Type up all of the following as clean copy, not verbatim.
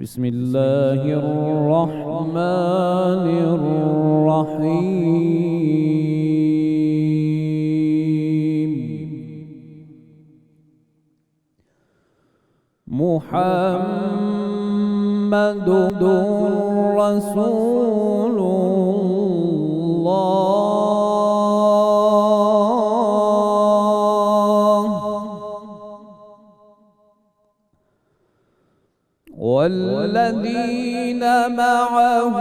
بسم الله الرحمن الرحيم. محمد رسول الله والذين معه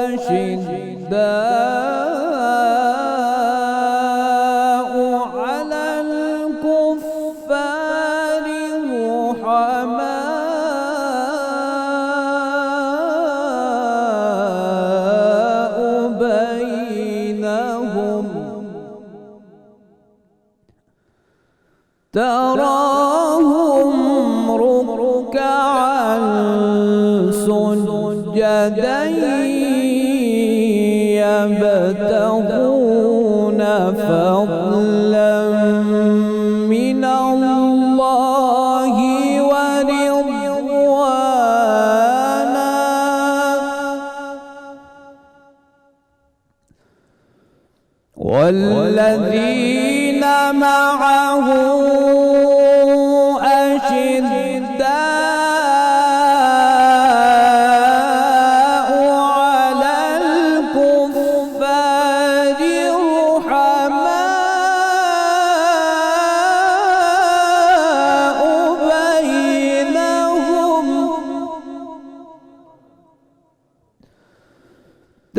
أشداء على الكفار رحماء بينهم تراهم ركعا سجدا يبتغون فضلا من الله ورضوانا والذين معه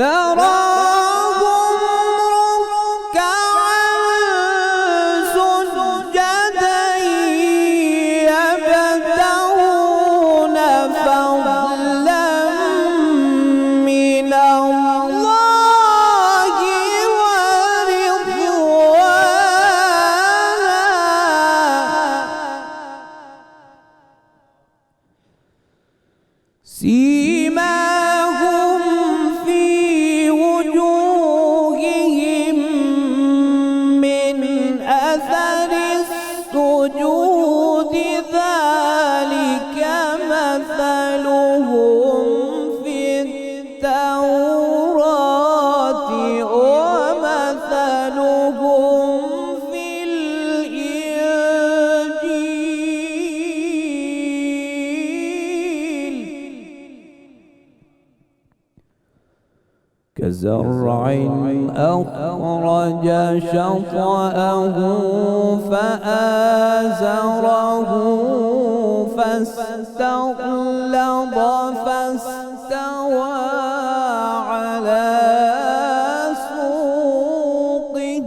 تراهم ركعا سجدا يبتغون فضلا من الله ورضوانا سيماهم في وجوههم من أثر السجود ذلك مثلهم في التوراة ومثلهم في الإنجيل كزرع أخرج شطأه فآزره فاستغلظ فاستوى على سوقه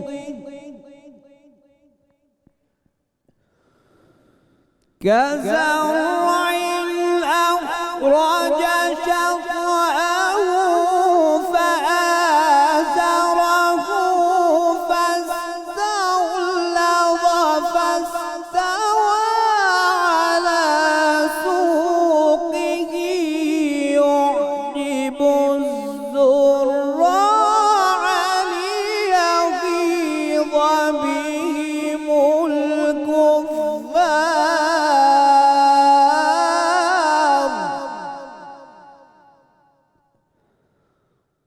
كزرع أخرج شطأه فآزره فاستغلظ فاستوى على سوقه يعجب الزراع ليغيظ بهم الكفار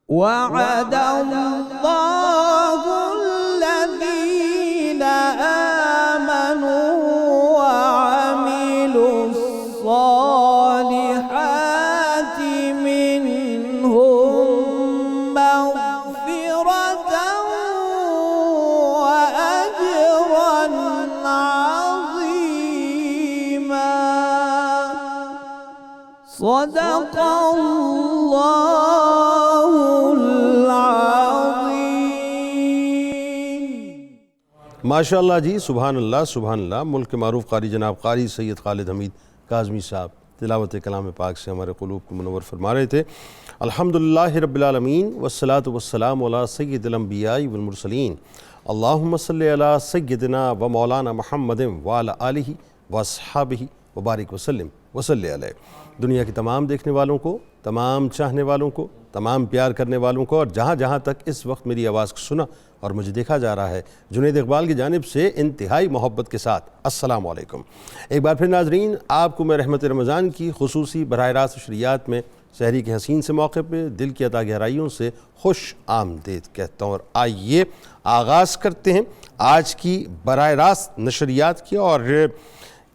وعد الله الذين آمنوا وعملوا الصالحات منهم مغفرة وأجرا عظيما. صدق الله ماشاء اللہ جی، سبحان اللہ سبحان اللہ۔ ملک کے معروف قاری جناب قاری سید خالد حمید کاظمی صاحب تلاوت کلام پاک سے ہمارے قلوب کو منور فرما رہے تھے۔ الحمدللہ رب العالمین والصلاة والسلام علی سید الانبیاء والمرسلین، اللہم صلی علی سیدنا و مولانا محمد وعلی آلہ واصحابہ وبارک وسلم وصلی علیہ۔ دنیا کی تمام دیکھنے والوں کو، تمام چاہنے والوں کو، تمام پیار کرنے والوں کو، اور جہاں جہاں تک اس وقت میری آواز کو سنا اور مجھے دیکھا جا رہا ہے جنید اقبال کی جانب سے انتہائی محبت کے ساتھ السلام علیکم۔ ایک بار پھر ناظرین، آپ کو میں رحمت رمضان کی خصوصی براہ راست نشریات میں سحری کے حسین سے موقع پہ دل کی عطا گہرائیوں سے خوش آمدید کہتا ہوں، اور آئیے آغاز کرتے ہیں آج کی براہ راست نشریات کی، اور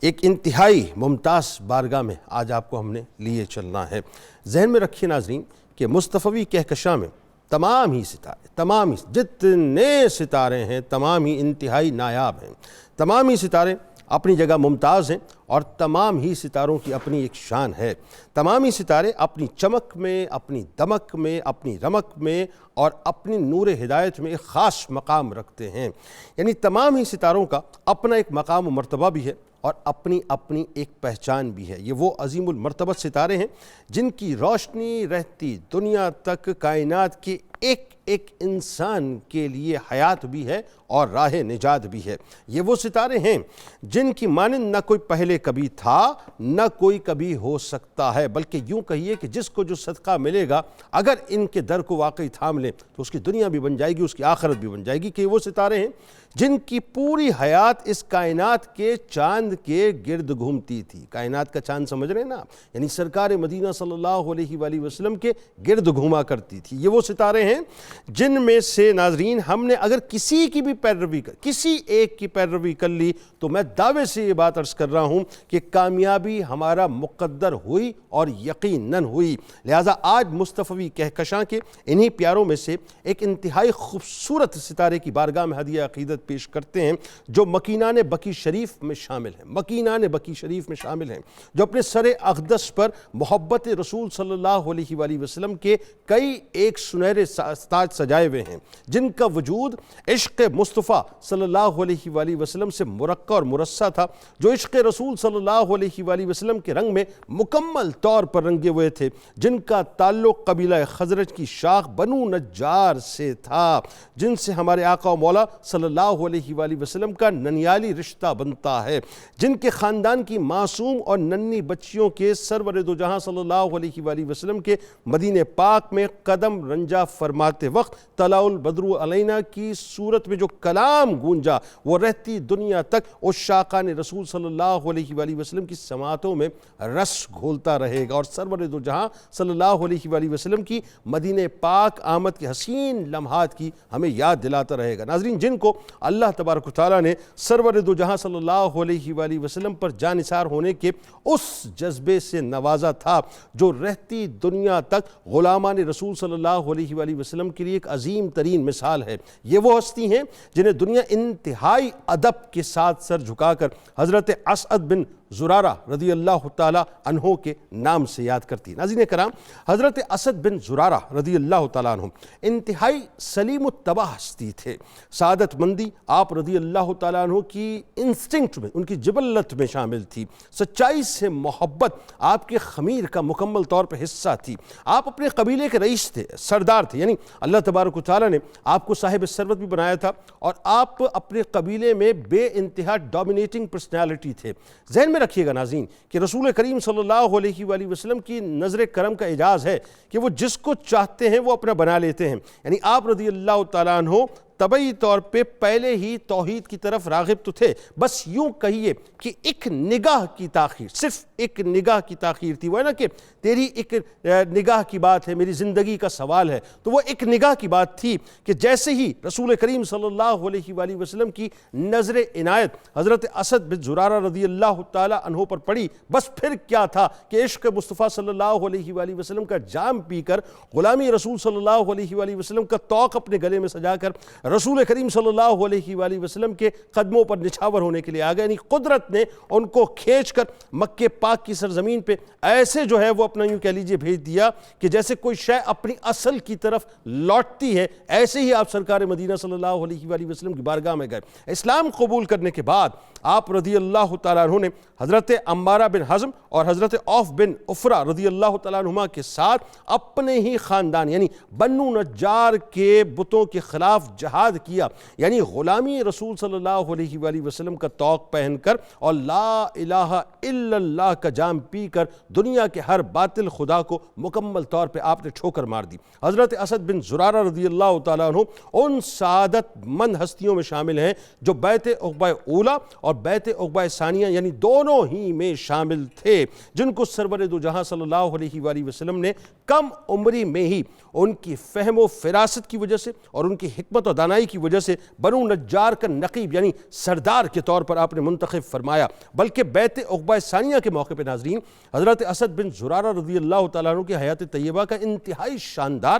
ایک انتہائی ممتاز بارگاہ میں آج آپ کو ہم نے لیے چلنا ہے۔ ذہن میں رکھیے ناظرین کہ مصطفی کہکشاں میں تمام ہی ستارے، تمام ہی جتنے ستارے ہیں تمام ہی انتہائی نایاب ہیں، تمام ہی ستارے اپنی جگہ ممتاز ہیں، اور تمام ہی ستاروں کی اپنی ایک شان ہے۔ تمام ہی ستارے اپنی چمک میں، اپنی دمک میں، اپنی رمک میں اور اپنی نور ہدایت میں ایک خاص مقام رکھتے ہیں، یعنی تمام ہی ستاروں کا اپنا ایک مقام و مرتبہ بھی ہے اور اپنی اپنی ایک پہچان بھی ہے۔ یہ وہ عظیم المرتبت ستارے ہیں جن کی روشنی رہتی دنیا تک کائنات کے ایک ایک انسان کے لیے حیات بھی ہے اور راہ نجات بھی ہے۔ یہ وہ ستارے ہیں جن کی مانند نہ کوئی پہلے کبھی تھا نہ کوئی کبھی ہو سکتا ہے، بلکہ یوں کہیے کہ جس کو جو صدقہ ملے گا اگر ان کے در کو واقعی تھام لیں تو اس کی دنیا بھی بن جائے گی، اس کی آخرت بھی بن جائے گی، کہ وہ ستارے ہیں جن کی پوری حیات اس کائنات کے چاند کے گرد گھومتی تھی۔ کائنات کا چاند سمجھ رہے ہیں نا، یعنی سرکار مدینہ صلی اللہ علیہ وآلہ وسلم کے گرد گھوما کرتی تھی۔ یہ وہ ستارے ہیں جن میں سے ناظرین ہم نے اگر کسی کی بھی پیروی کر، کسی ایک کی پیروی کر لی تو میں دعوے سے یہ بات عرض کر رہا ہوں کہ کامیابی ہمارا مقدر ہوئی اور یقیناً ہوئی۔ لہٰذا آج مصطفی کہکشاں کے انہی پیاروں میں سے ایک انتہائی خوبصورت ستارے کی بارگاہ میں ہدیہ عقیدت پیش کرتے ہیں جو مکینان بقی شریف میں شامل ہیں، مکینان بقی شریف میں شامل ہیں، جو اپنے سر اقدس پر محبت رسول صلی اللہ علیہ وآلہ وسلم کے کئی ایک سنہرے تاج سجائے ہوئے ہیں، جن کا وجود عشق مصطفیٰ صلی اللہ علیہ وآلہ وسلم سے مرقع اور مرصع تھا، جو عشق رسول صلی اللہ علیہ وآلہ وسلم کے رنگ میں مکمل طور پر رنگے ہوئے تھے، جن کا تعلق قبیلہ خزرج کی شاخ بنو نجار سے تھا، جن سے ہمارے آقا و مولا صلی اللہ علیہ وآلہ وسلم کا ننیالی رشتہ بنتا ہے، جن کے خاندان کی معصوم اور ننھی بچیوں کے سرور دو جہاں صلی اللہ علیہ وآلہ وسلم کے مدینہ پاک میں قدم رنجا فرماتے وقت طلع البدر علینا کی صورت میں جو کلام گونجا وہ رہتی دنیا تک عشاقان رسول صلی اللہ علیہ وآلہ وسلم کی سماعتوں میں رس گھولتا رہے گا، اور سرور دو جہاں صلی اللہ علیہ وآلہ وسلم کی مدینہ پاک آمد کے حسین لمحات کی ہمیں یاد دلاتا رہے گا۔ ناظرین، جن کو اللہ تبارک و تعالیٰ نے سرور دو جہاں صلی اللہ علیہ وآلہ وسلم پر جانثار ہونے کے اس جذبے سے نوازا تھا جو رہتی دنیا تک غلامان رسول صلی اللہ علیہ وآلہ وسلم کے لیے ایک عظیم ترین مثال ہے، یہ وہ ہستی ہیں جنہیں دنیا انتہائی ادب کے ساتھ سر جھکا کر حضرت اسعد بن زرارہ رضی اللہ تعالیٰ عنہ کے نام سے یاد کرتی ہے۔ ناظرین کرام، حضرت اسعد بن زرارہ رضی اللہ تعالیٰ عنہ انتہائی سلیم الطبع ہستی تھے۔ سعادت مندی آپ رضی اللہ تعالیٰ عنہ کی انسٹنکٹ میں، ان کی جبلت میں شامل تھی۔ سچائی سے محبت آپ کے خمیر کا مکمل طور پر حصہ تھی۔ آپ اپنے قبیلے کے رئیس تھے، سردار تھے، یعنی اللہ تبارک و تعالیٰ نے آپ کو صاحب ثروت بھی بنایا تھا، اور آپ اپنے قبیلے میں بے انتہا ڈومینیٹنگ پرسنالٹی تھے۔ ذہن میں رکھیے گا ناظرین کہ رسول کریم صلی اللہ علیہ وآلہ وسلم کی نظر کرم کا اعجاز ہے کہ وہ جس کو چاہتے ہیں وہ اپنا بنا لیتے ہیں، یعنی آپ رضی اللہ تعالیٰ عنہ طبعی طور پہ پہلے ہی توحید کی طرف راغب تو تھے، بس یوں کہیے کہ ایک نگاہ کی تاخیر، صرف ایک نگاہ کی تاخیر تھی۔ وہ ہے نا کہ تیری ایک نگاہ کی بات ہے، میری زندگی کا سوال ہے، تو وہ ایک نگاہ کی بات تھی کہ جیسے ہی رسول کریم صلی اللہ علیہ وآلہ وسلم کی نظر عنایت حضرت اسعد بن زرارہ رضی اللہ تعالیٰ عنہ پر پڑی، بس پھر کیا تھا کہ عشق مصطفیٰ صلی اللہ علیہ وآلہ وسلم کا جام پی کر، غلامی رسول صلی اللہ علیہ وآلہ وسلم کا طوق اپنے گلے میں سجا کر رسول کریم صلی اللہ علیہ وآلہ وسلم کے قدموں پر نچھاور ہونے کے لیے آ گئے، یعنی قدرت نے ان کو کھینچ کر مکہ پاک کی سرزمین پہ ایسے جو ہے وہ اپنا یوں کہہ لیجئے بھیج دیا کہ جیسے کوئی شے اپنی اصل کی طرف لوٹتی ہے، ایسے ہی آپ سرکار مدینہ صلی اللہ علیہ وآلہ وسلم کی بارگاہ میں گئے۔ اسلام قبول کرنے کے بعد آپ رضی اللہ تعالیٰ عنہ نے حضرت عمارہ بن حزم اور حضرت عوف بن عفرہ رضی اللہ تعالیٰ عنہما کے ساتھ اپنے ہی خاندان یعنی بنو نجار کے بتوں کے خلاف جہاد جہاد کیا، یعنی غلامی رسول صلی اللہ علیہ وآلہ وسلم کا طوق پہن کر اور لا الہ الا اللہ کا جام پی کر دنیا کے ہر باطل خدا کو مکمل طور پہ آپ نے ٹھوکر مار دی۔ حضرت اسد بن زرارہ رضی اللہ تعالیٰ عنہ ان سعادت مند ہستیوں میں شامل ہیں جو بیعت عقبہ اولیٰ اور بیعت عقبہ ثانیہ یعنی دونوں ہی میں شامل تھے، جن کو سرور دو جہاں صلی اللہ علیہ وآلہ وسلم نے کم عمری میں ہی ان کی فہم و فراست کی وجہ سے اور ان کی حکمت و دانائی کی وجہ سے بنو نجار کا نقیب یعنی سردار کے طور پر آپ نے منتخب فرمایا۔ بلکہ بیعت عقبہ ثانیہ کے موقع پہ ناظرین حضرت اسد بن زرارہ رضی اللہ تعالیٰ عنہ کی حیات طیبہ کا انتہائی شاندار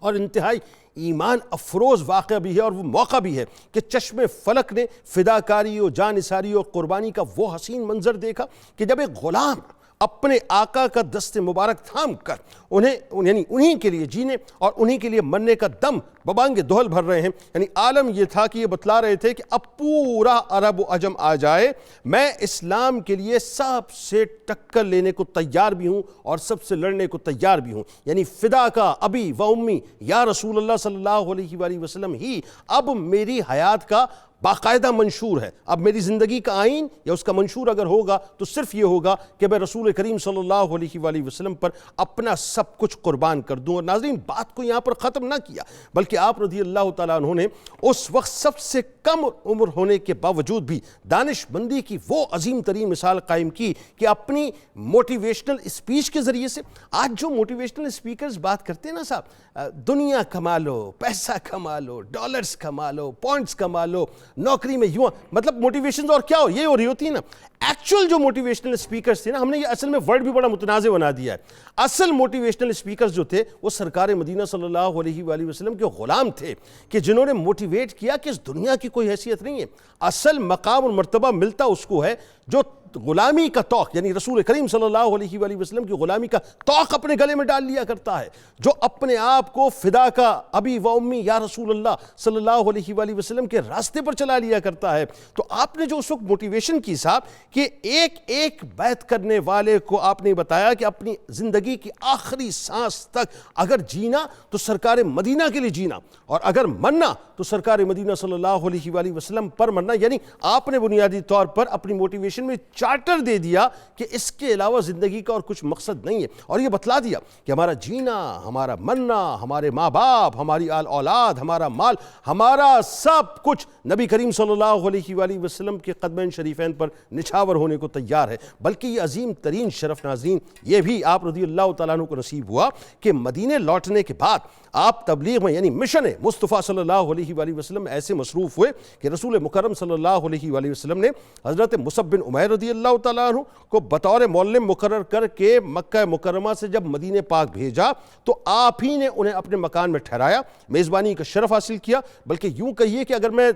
اور انتہائی ایمان افروز واقعہ بھی ہے اور وہ موقع بھی ہے کہ چشم فلک نے فداکاری و جان نثاری و قربانی کا وہ حسین منظر دیکھا کہ جب ایک غلام اپنے آقا کا دست مبارک تھام کر انہیں کے لیے جینے اور انہیں کے لیے مرنے کا دم ببانگ دہل بھر رہے ہیں، یعنی عالم یہ تھا کہ یہ بتلا رہے تھے کہ اب پورا عرب و عجم آ جائے، میں اسلام کے لیے سب سے ٹکر لینے کو تیار بھی ہوں اور سب سے لڑنے کو تیار بھی ہوں، یعنی فدا کا ابی و امی یا رسول اللہ صلی اللہ علیہ وآلہ وسلم ہی اب میری حیات کا باقاعدہ منشور ہے۔ اب میری زندگی کا آئین یا اس کا منشور اگر ہوگا تو صرف یہ ہوگا کہ میں رسول کریم صلی اللہ علیہ وآلہ وسلم پر اپنا سب کچھ قربان کر دوں۔ اور ناظرین بات کو یہاں پر ختم نہ کیا بلکہ آپ رضی اللہ تعالیٰ عنہ نے اس وقت سب سے کم عمر ہونے کے باوجود بھی دانش مندی کی وہ عظیم ترین مثال قائم کی کہ اپنی موٹیویشنل اسپیچ کے ذریعے سے آج جو موٹیویشنل اسپیکرز بات کرتے ہیں نا صاحب، دنیا کما لو، پیسہ کما لو، ڈالرز کما لو، پوائنٹس کما لو، نوکری میں یوں، مطلب موٹیویشنز اور کیا ہو یہ ہو رہی ہوتی ہے نا۔ ایکچول جو موٹیویشنل اسپیکرز تھے نا، ہم نے یہ اصل میں ورڈ بھی بڑا متنازع بنا دیا ہے۔ اصل موٹیویشنل اسپیکرز جو تھے وہ سرکار مدینہ صلی اللہ علیہ وآلہ وسلم کے غلام تھے کہ جنہوں نے موٹیویٹ کیا کہ اس دنیا کی کوئی حیثیت نہیں ہے، اصل مقام اور مرتبہ ملتا اس کو ہے جو غلامی کا توق یعنی رسول کریم صلی اللہ علیہ وآلہ وسلم کی غلامی کا توق اپنے گلے میں ڈال لیا کرتا ہے، جو اپنے آپ کو فدا کا ابی و امی یا رسول اللہ صلی اللہ علیہ وآلہ وسلم کے راستے پر چلا لیا کرتا ہے۔ تو آپ نے جو اس وقت موٹیویشن کی صاحب کہ ایک ایک بیعت کرنے والے کو آپ نے بتایا کہ اپنی زندگی کی آخری سانس تک اگر جینا تو سرکار مدینہ کے لیے جینا اور اگر مرنا تو سرکار مدینہ صلی اللہ علیہ وآلہ وسلم پر مرنا، یعنی آپ نے بنیادی طور پر اپنی موٹیویشن میں چارٹر دے دیا کہ اس کے علاوہ زندگی کا اور کچھ مقصد نہیں ہے، اور یہ بتلا دیا کہ ہمارا جینا، ہمارا مرنا، ہمارے ماں باپ، ہماری آل اولاد، ہمارا مال، ہمارا سب کچھ نبی کریم صلی اللہ علیہ وآلہ وسلم کے قدمین شریفین پر نچھاور ہونے کو تیار ہے۔ بلکہ یہ عظیم ترین شرف ناظرین یہ بھی آپ رضی اللہ تعالیٰ عنہ کو نصیب ہوا کہ مدینے لوٹنے کے بعد آپ تبلیغ میں یعنی مشن مصطفیٰ صلی اللہ علیہ وآلہ وسلم ایسے مصروف ہوئے کہ رسول مکرم صلی اللہ علیہ وآلہ وسلم نے حضرت مصعب بن عمیر رضی اللہ تعالیٰ عنہ کو بطور معلم مقرر کر کے مکہ مکرمہ سے جب مدینہ پاک بھیجا تو آپ ہی نے انہیں اپنے مکان میں ٹھہرایا، میزبانی کا شرف حاصل کیا۔ بلکہ یوں کہیے کہ اگر میں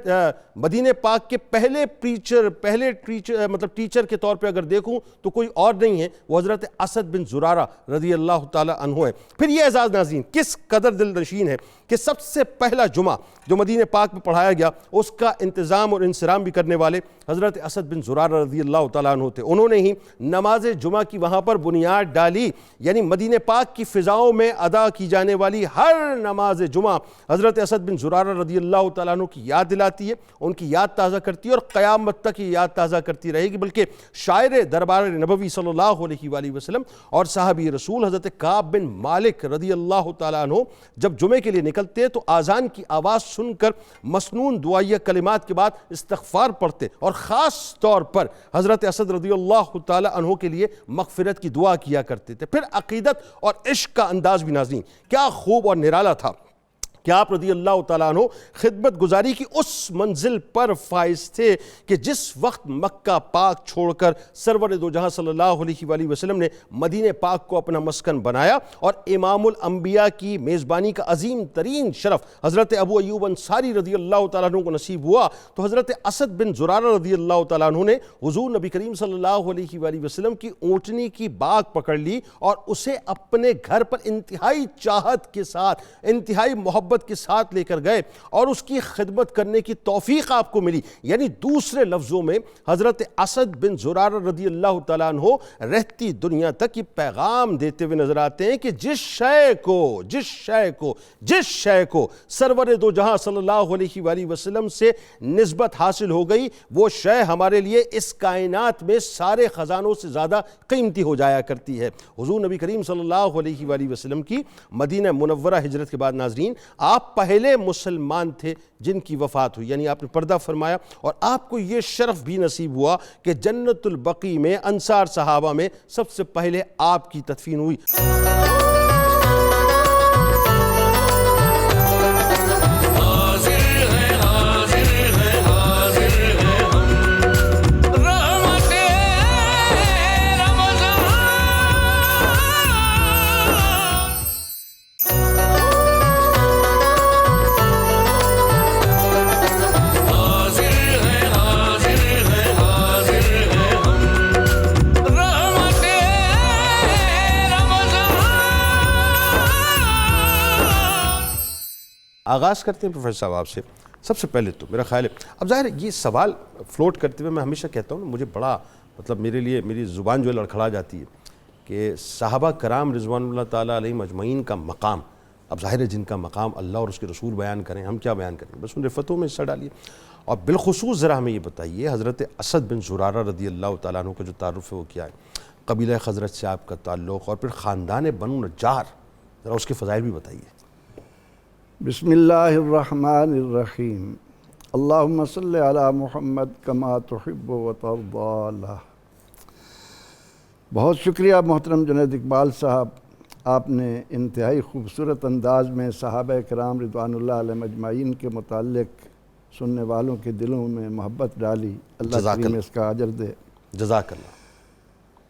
مدینہ پاک کے پہلے ٹیچر کے طور پہ اگر دیکھوں تو کوئی اور نہیں ہے، وہ حضرت اسد بن زرارہ رضی اللہ تعالیٰ عنہ ہے۔ پھر یہ اعزاز ناظرین کس قدر دل نشین ہے کہ سب سے پہلا جمعہ جو مدینہ پاک میں پڑھایا گیا اس کا انتظام اور انصرام بھی کرنے والے حضرت اسد بن زرارہ رضی اللہ تعالیٰ عنہ تھے۔ انہوں نے ہی نماز جمعہ کی وہاں پر بنیاد ڈالی، یعنی مدینہ پاک کی فضاؤں میں ادا کی جانے والی ہر نماز جمعہ حضرت اسد بن زرارہ رضی اللہ تعالیٰ عنہ کی یاد دلاتی ہے، ان کی یاد تازہ کرتی ہے اور قیامت تک یہ یاد تازہ کرتی رہے گی۔ بلکہ شاعر دربار نبوی صلی اللہ علیہ وآلہ وسلم اور صحابی رسول حضرت کعب بن مالک رضی اللہ تعالیٰ عنہ جب جمعے کے لیے نکلتے تو آذان کی آواز سن کر مسنون دعائیہ کلمات کے بعد استغفار پڑھتے اور خاص طور پر حضرت اسد رضی اللہ تعالیٰ عنہ کے لیے مغفرت کی دعا کیا کرتے تھے۔ پھر عقیدت اور عشق کا انداز بھی ناظرین کیا خوب اور نرالا تھا کہ آپ رضی اللہ تعالیٰ عنہ خدمت گزاری کی اس منزل پر فائز تھے کہ جس وقت مکہ پاک چھوڑ کر سرور دو جہاں صلی اللہ علیہ وآلہ وسلم نے مدینہ پاک کو اپنا مسکن بنایا اور امام الانبیاء کی میزبانی کا عظیم ترین شرف حضرت ابو ایوب انصاری رضی اللہ تعالیٰ عنہ کو نصیب ہوا تو حضرت اسد بن زرارہ رضی اللہ تعالیٰ عنہ نے حضور نبی کریم صلی اللہ علیہ وآلہ وسلم کی اونٹنی کی باگ پکڑ لی اور اسے اپنے گھر پر انتہائی چاہت کے ساتھ، انتہائی محبت محبت کے ساتھ لے کر گئے اور اس کی خدمت کرنے کی توفیق آپ کو ملی. یعنی دوسرے لفظوں میں حضرت اسد بن زرارہ رضی اللہ تعالیٰ عنہ رہتی دنیا تک یہ پیغام دیتے ہوئے نظر آتے ہیں کہ جس شے کو سرور دو جہاں صلی اللہ علیہ وآلہ وسلم سے نسبت حاصل ہو گئی وہ شے ہمارے لیے اس کائنات میں سارے خزانوں سے زیادہ قیمتی ہو جایا کرتی ہے. حضور نبی کریم صلی اللہ علیہ وآلہ وسلم کی مدینہ منورہ ہجرت کے بعد ناظرین آپ پہلے مسلمان تھے جن کی وفات ہوئی. یعنی آپ نے پردہ فرمایا اور آپ کو یہ شرف بھی نصیب ہوا کہ جنت البقیع میں انصار صحابہ میں سب سے پہلے آپ کی تدفین ہوئی. آغاز کرتے ہیں پروفیسر صاحب آپ سے. سب سے پہلے تو میرا خیال ہے اب ظاہر ہے یہ سوال فلوٹ کرتے ہوئے میں ہمیشہ کہتا ہوں مجھے بڑا میرے لیے میری زبان جو ہے لڑکھڑا جاتی ہے کہ صحابہ کرام رضوان اللہ تعالیٰ علیہم اجمعین کا مقام. اب ظاہر ہے جن کا مقام اللہ اور اس کے رسول بیان کریں ہم کیا بیان کریں, بس ان رفتوں میں حصہ ڈالیے. اور بالخصوص ذرا ہمیں یہ بتائیے حضرت اسد بن زرارہ رضی اللہ تعالیٰ عنہ کا جو تعارف ہے وہ کیا ہے, قبیلہ خزرج سے آپ کا تعلق اور پھر خاندان بنو نجار, ذرا اس کے فضائل بھی بتائیے. بسم اللہ الرحمن الرحیم. اللہم صلی علی محمد کما تحب و ترضی. بہت شکریہ محترم جنید اقبال صاحب, آپ نے انتہائی خوبصورت انداز میں صحابہ کرام رضوان اللہ علیہم اجمعین کے متعلق سننے والوں کے دلوں میں محبت ڈالی. اللہ کریم اس کا اجر دے. جزاک اللہ.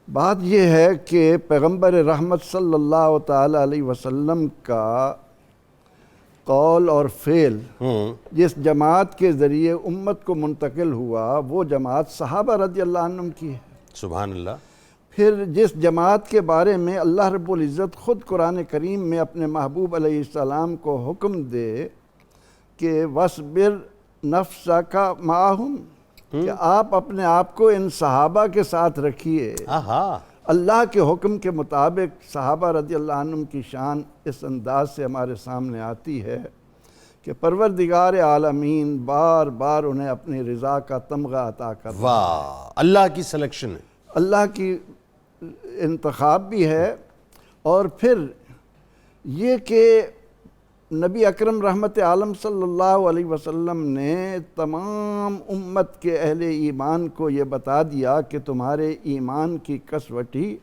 بات یہ ہے کہ پیغمبر رحمت صلی اللہ تعالی علیہ وسلم کا قول اور فعل جس جماعت کے ذریعے امت کو منتقل ہوا وہ جماعت صحابہ رضی اللہ عنہم کی ہے. سبحان اللہ. پھر جس جماعت کے بارے میں اللہ رب العزت خود قرآن کریم میں اپنے محبوب علیہ السلام کو حکم دے کہ وَاصْبِرْ نَفْسَكَ مَعَهُمْ, کہ آپ اپنے آپ کو ان صحابہ کے ساتھ رکھیے. اللہ کے حکم کے مطابق صحابہ رضی اللہ عنہم کی شان اس انداز سے ہمارے سامنے آتی ہے کہ پروردگار عالمین بار بار انہیں اپنی رضا کا تمغہ عطا کر رہا ہے. واہ, اللہ کی سلیکشن ہے, اللہ کی انتخاب بھی ہے. اور پھر یہ کہ نبی اکرم رحمت عالم صلی اللہ علیہ وسلم نے تمام امت کے اہل ایمان کو یہ بتا دیا کہ تمہارے ایمان کی کسوٹی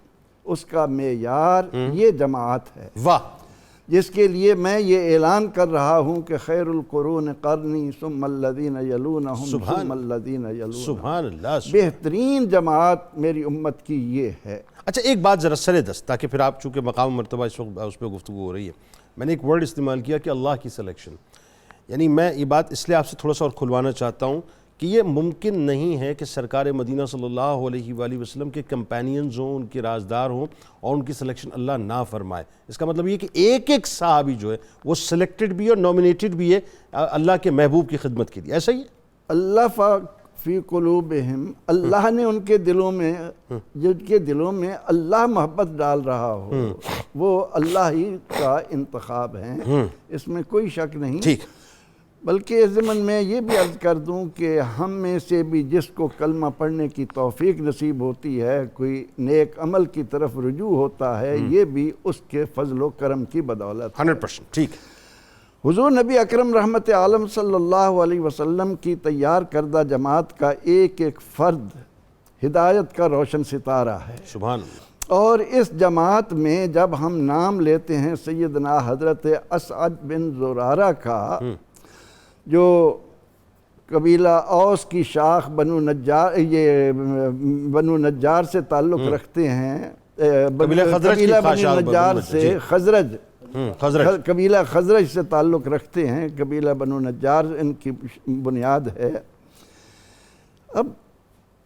اس کا معیار یہ جماعت ہے. واہ, جس کے لیے میں یہ اعلان کر رہا ہوں کہ خیر القرون قرنی ثم الذین یلونہم ثم الذین یلونہم. سبحان اللہ. بہترین جماعت میری امت کی یہ ہے. اچھا ایک بات ذرا سر دست, تاکہ پھر آپ چونکہ مقام مرتبہ اس وقت اس پہ گفتگو ہو رہی ہے, میں نے ایک ورڈ استعمال کیا کہ اللہ کی سلیکشن. یعنی میں یہ بات اس لیے آپ سے تھوڑا سا اور کھلوانا چاہتا ہوں کہ یہ ممکن نہیں ہے کہ سرکار مدینہ صلی اللہ علیہ وآلہ وسلم کے کمپینینز ہوں, ان کے رازدار ہوں اور ان کی سلیکشن اللہ نہ فرمائے. اس کا مطلب یہ کہ ایک ایک صحابی جو ہے وہ سلیکٹڈ بھی ہے اور نومینیٹڈ بھی ہے اللہ کے محبوب کی خدمت کے لیے. ایسا ہی ہے. اللہ فی قلوبہم, اللہ نے ان کے دلوں میں, جن کے دلوں میں اللہ محبت ڈال رہا ہو وہ اللہ ہی کا انتخاب ہیں, اس میں کوئی شک نہیں. ٹھیک. بلکہ اس ضمن میں یہ بھی عرض کر دوں کہ ہم میں سے بھی جس کو کلمہ پڑھنے کی توفیق نصیب ہوتی ہے, کوئی نیک عمل کی طرف رجوع ہوتا ہے, یہ بھی اس کے فضل و کرم کی بدولت. 100%. ٹھیک. حضور نبی اکرم رحمت عالم صلی اللہ علیہ وسلم کی تیار کردہ جماعت کا ایک ایک فرد ہدایت کا روشن ستارہ ہے. سبحان اللہ. اور اس جماعت میں جب ہم نام لیتے ہیں سیدنا حضرت اسعد بن زرارہ کا, جو قبیلہ اوس کی شاخ بنو نجار سے تعلق رکھتے ہیں, قبیلہ بنو نجار سے خزرج, قبیلہ خزرج سے تعلق رکھتے ہیں. قبیلہ بنو نجار ان کی بنیاد ہے. اب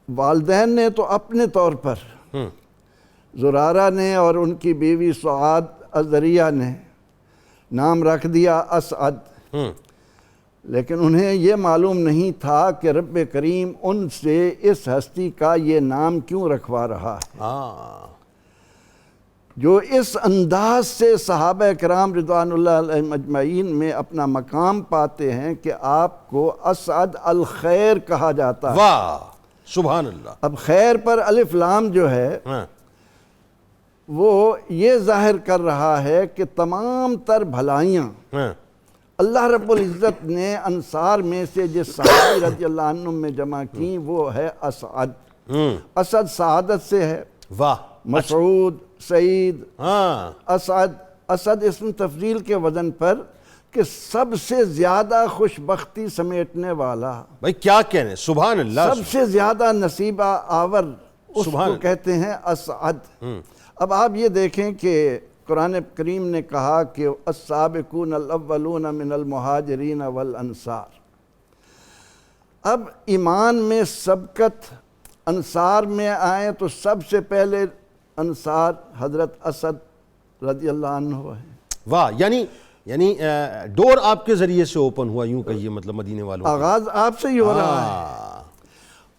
والدین نے تو اپنے طور پر, زرارہ نے اور ان کی بیوی سعاد ازریہ نے نام رکھ دیا اسعد. لیکن انہیں یہ معلوم نہیں تھا کہ رب کریم ان سے اس ہستی کا یہ نام کیوں رکھوا رہا ہے، جو اس انداز سے صحابہ کرام رضوان اللہ علیہم اجمعین میں اپنا مقام پاتے ہیں کہ آپ کو اسعد الخیر کہا جاتا ہے۔ واہ سبحان اللہ۔ اب خیر پر الف لام جو ہے وہ یہ ظاہر کر رہا ہے کہ تمام تر بھلائیاں اللہ رب العزت نے انصار میں سے جس صحابی رضی اللہ عنہ میں جمع کی وہ ہے اسعد۔ اسعد سعادت سے ہے، واہ، مسعود، سعید، اسعد اسم تفضیل کے وزن پر کہ سب سے زیادہ خوش بختی سمیٹنے والا، بھائی کیا کہنے، سبحان اللہ، سب سے زیادہ نصیبہ آور، اس کو کہتے ہیں اسعد۔ اب آپ یہ دیکھیں کہ قرآن کریم نے کہا کہ السابقون الاولون من المہاجرین والانصار۔ اب ایمان میں سبقت انصار میں آئیں تو سب سے پہلے انصار حضرت اسد رضی اللہ عنہ ہے۔ واہ، یعنی ڈور آپ کے ذریعے سے اوپن ہوا، یوں کہیے، مطلب مدینے والوں آغاز آپ سے ہی ہو رہا ہے۔